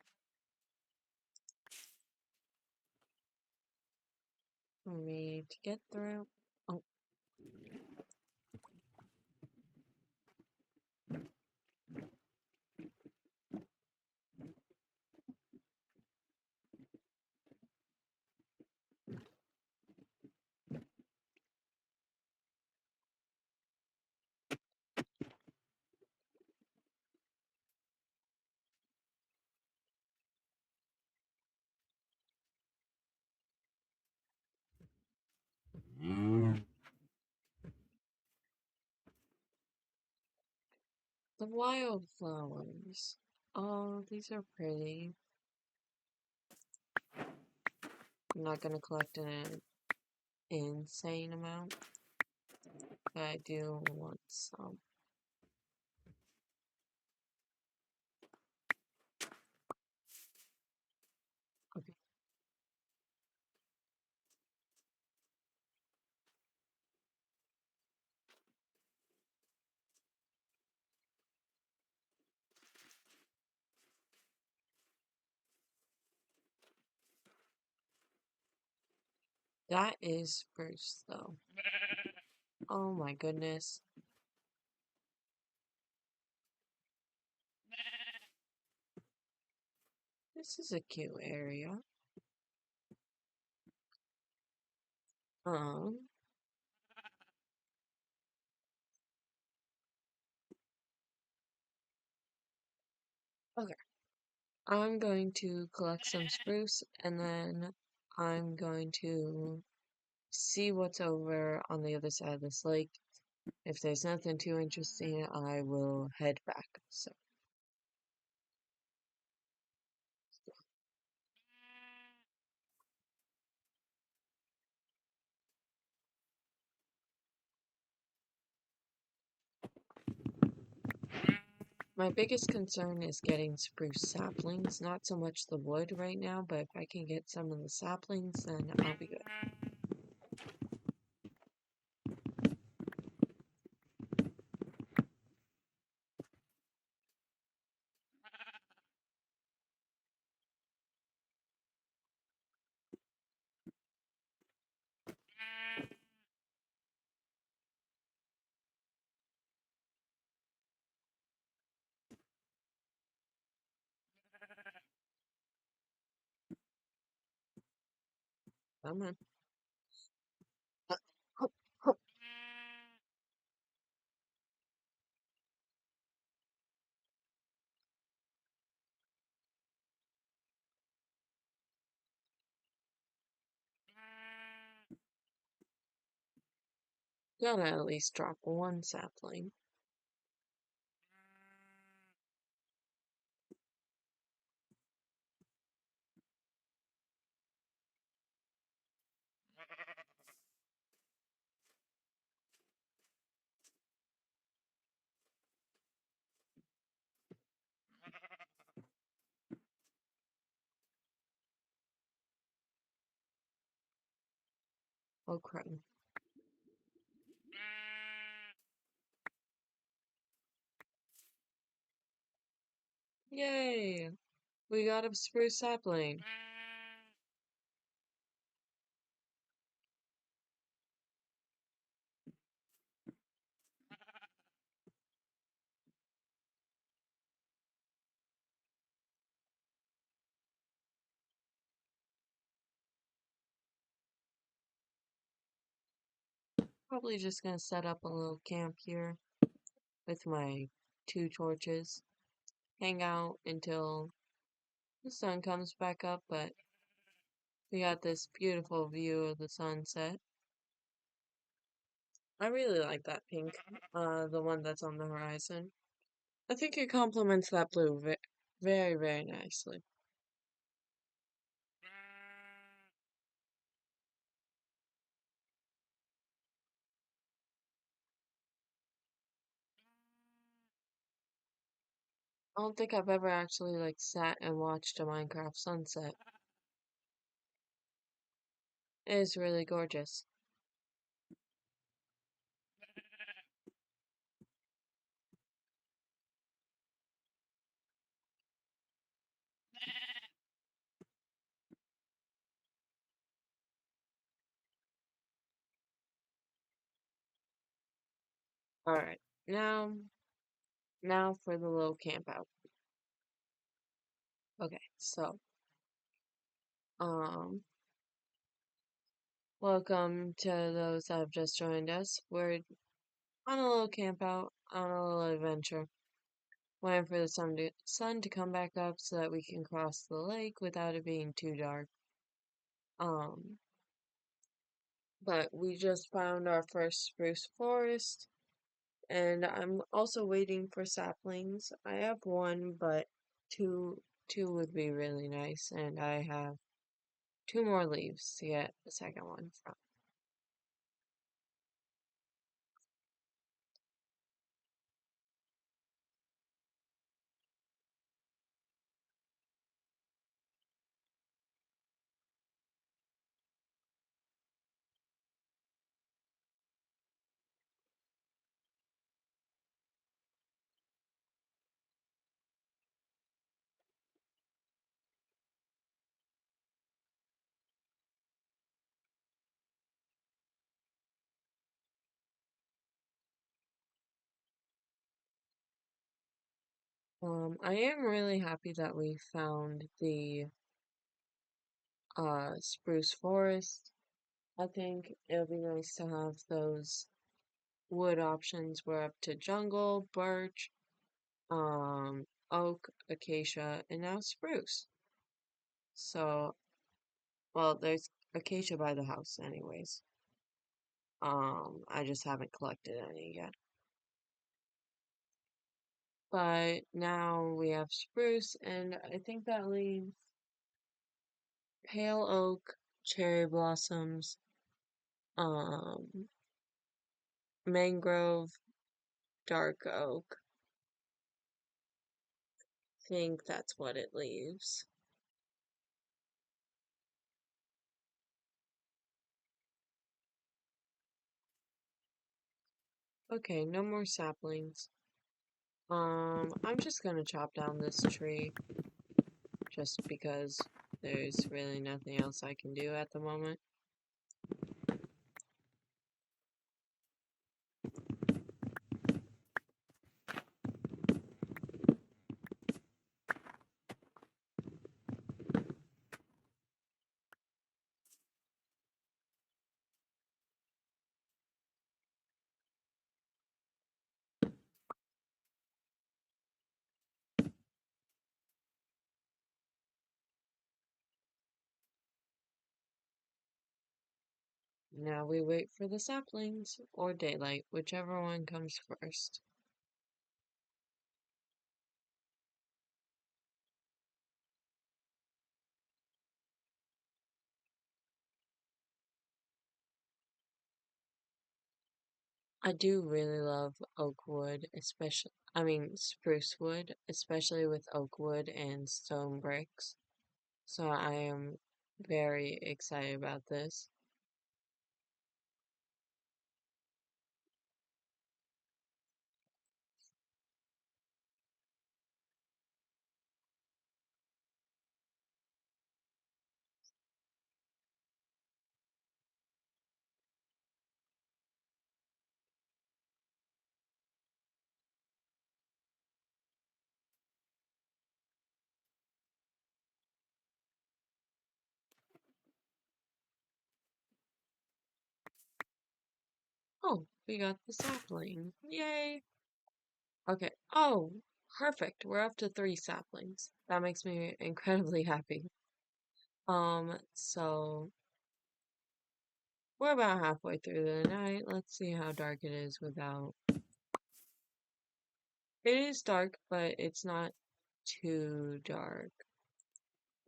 get through. Oh, the wildflowers. Oh, these are pretty. I'm not gonna collect an insane amount, but I do want some. Okay, that is spruce though. Oh my goodness. This is a cute area. Um, okay. I'm going to collect some spruce and then I'm going to see what's over on the other side of this lake. If there's nothing too interesting, I will head back. So, my biggest concern is getting spruce saplings, not so much the wood right now, but if I can get some of the saplings, then I'll be good. Come on. Gotta at least drop one sapling. Oh crap. Yay! We got a spruce sapling. Probably just gonna set up a little camp here with my 2 torches. Hang out until the sun comes back up, but we got this beautiful view of the sunset. I really like that pink, the one that's on the horizon. I think it complements that blue very, very nicely. I don't think I've ever actually like sat and watched a Minecraft sunset. It is really gorgeous. Alright, now for the little camp out. Okay, so, um, welcome to those that have just joined us. We're on a little camp out, on a little adventure, waiting for the sun to come back up so that we can cross the lake without it being too dark. Um, but we just found our first spruce forest, and I'm also waiting for saplings. I have one, but two would be really nice, and I have two more leaves to get the second one from. I am really happy that we found the spruce forest. I think it'll be nice to have those wood options. We're up to jungle, birch, oak, acacia, and now spruce. So, well, there's acacia by the house anyways. I just haven't collected any yet. But now we have spruce, and I think that leaves pale oak, cherry blossoms, um, mangrove, dark oak. Think that's what it leaves. Okay, no more saplings. I'm just gonna chop down this tree just because there's really nothing else I can do at the moment. Now we wait for the saplings, or daylight, whichever one comes first. I do really love oak wood, spruce wood, especially with oak wood and stone bricks. So I am very excited about this. Oh, we got the sapling. Yay! Okay. Oh, perfect. We're up to 3 saplings. That makes me incredibly happy. So we're about halfway through the night. Let's see how dark it is without. It is dark, but it's not too dark.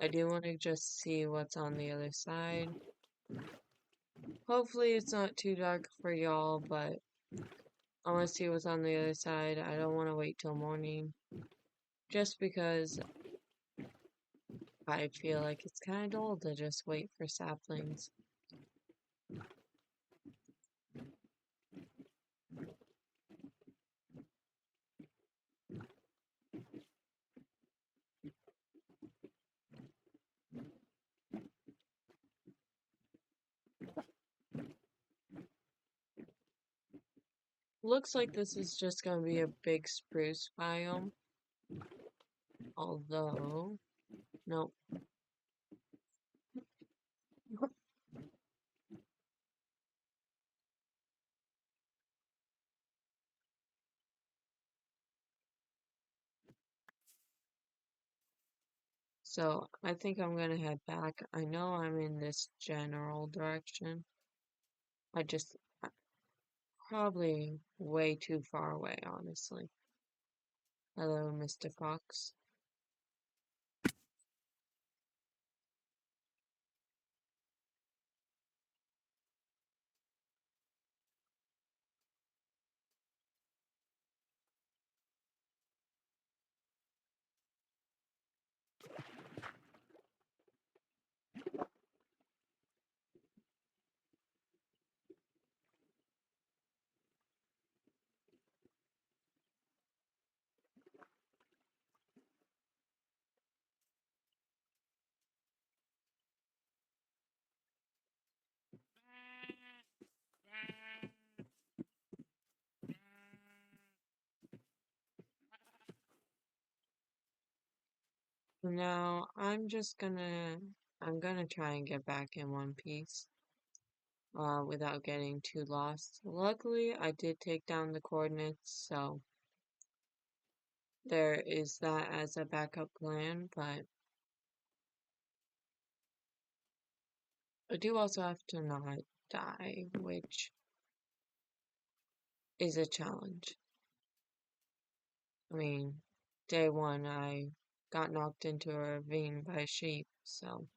I do want to just see what's on the other side. Hopefully it's not too dark for y'all, but I want to see what's on the other side. I don't want to wait till morning. Just because I feel like it's kind of dull to just wait for saplings. looks like this is just gonna be a big spruce biome. Although, no. So I think I'm gonna head back. I know I'm in this general direction. I just probably way too far away, honestly. Hello, Mr. Fox. Now I'm gonna try and get back in one piece, without getting too lost. Luckily, I did take down the coordinates, so there is that as a backup plan, but I do also have to not die, which is a challenge. I mean, day one, I got knocked into a ravine by a sheep, so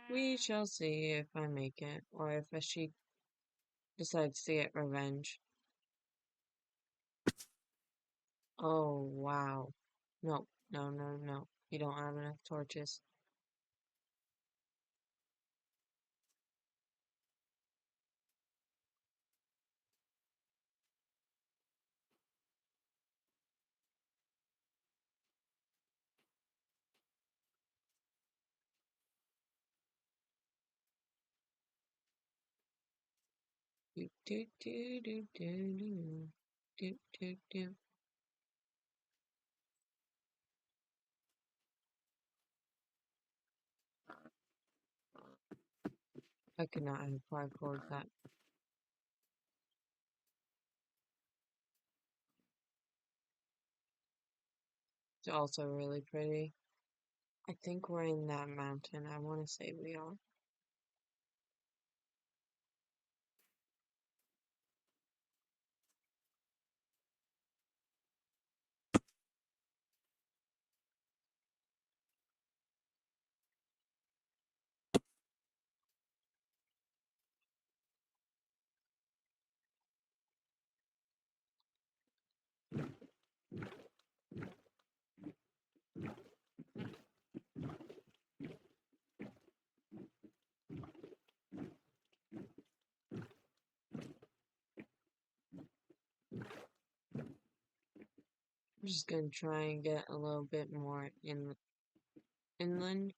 we shall see if I make it, or if a sheep decides to get revenge. Oh, wow. No, no, no, no. You don't have enough torches. Do, do, do, do, do, do. Do, do, do. I could not have parkoured that. It's also really pretty. I think we're in that mountain. I want to say we are. I'm just gonna try and get a little bit more inland.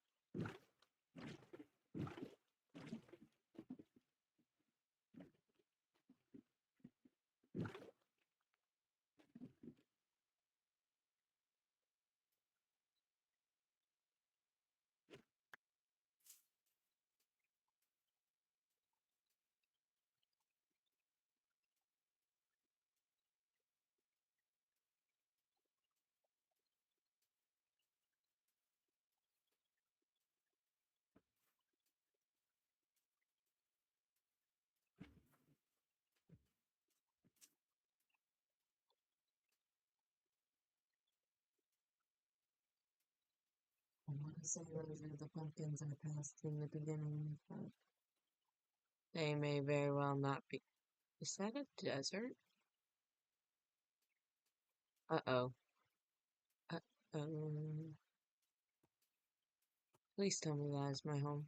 I want to say those are the pumpkins I passed in the beginning, but they may very well not be. Is that a desert? Uh-oh. Uh-oh. Please tell me that is my home.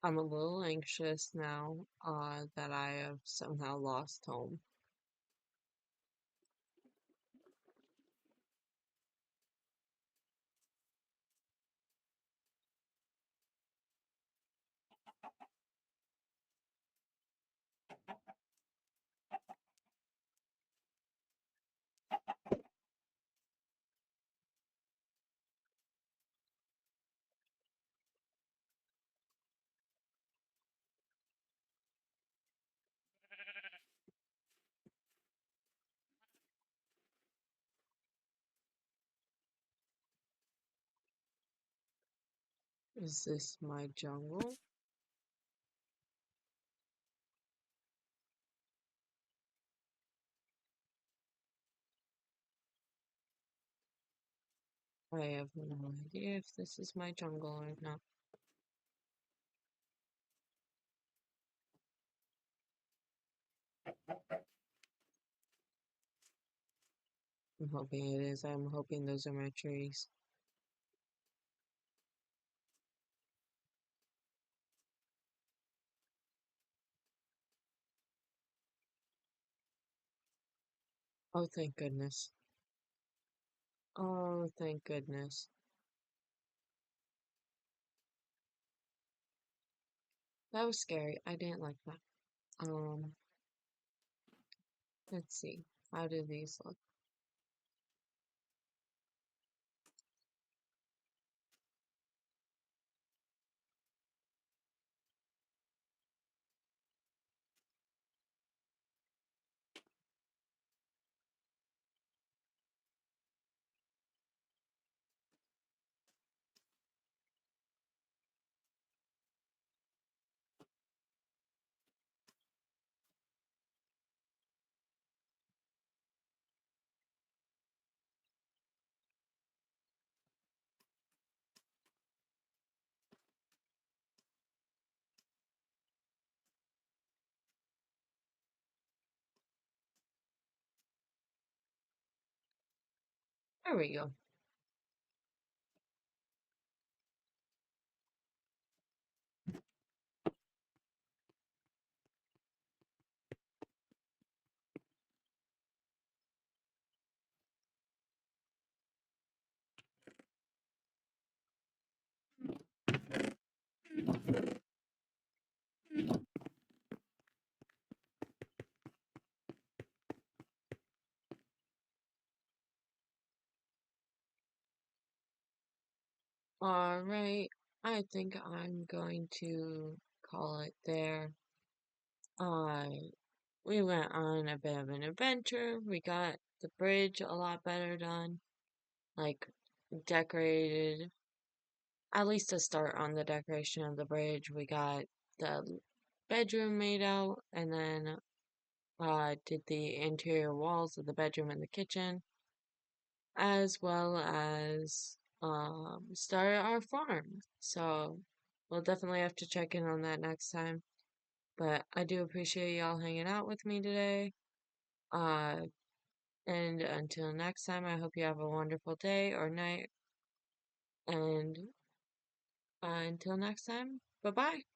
I'm a little anxious now, that I have somehow lost home. Is this my jungle? I have no idea if this is my jungle or not. I'm hoping it is. I'm hoping those are my trees. Oh, thank goodness. Oh, thank goodness. That was scary. I didn't like that. Um, let's see. How do these look? There we go. All right. I think I'm going to call it there. Uh, we went on a bit of an adventure. We got the bridge a lot better done. Like, decorated, at least to start on the decoration of the bridge. We got the bedroom made out, and then did the interior walls of the bedroom and the kitchen, as well as started our farm. So we'll definitely have to check in on that next time. But I do appreciate y'all hanging out with me today. Uh, and until next time, I hope you have a wonderful day or night. And until next time, bye bye.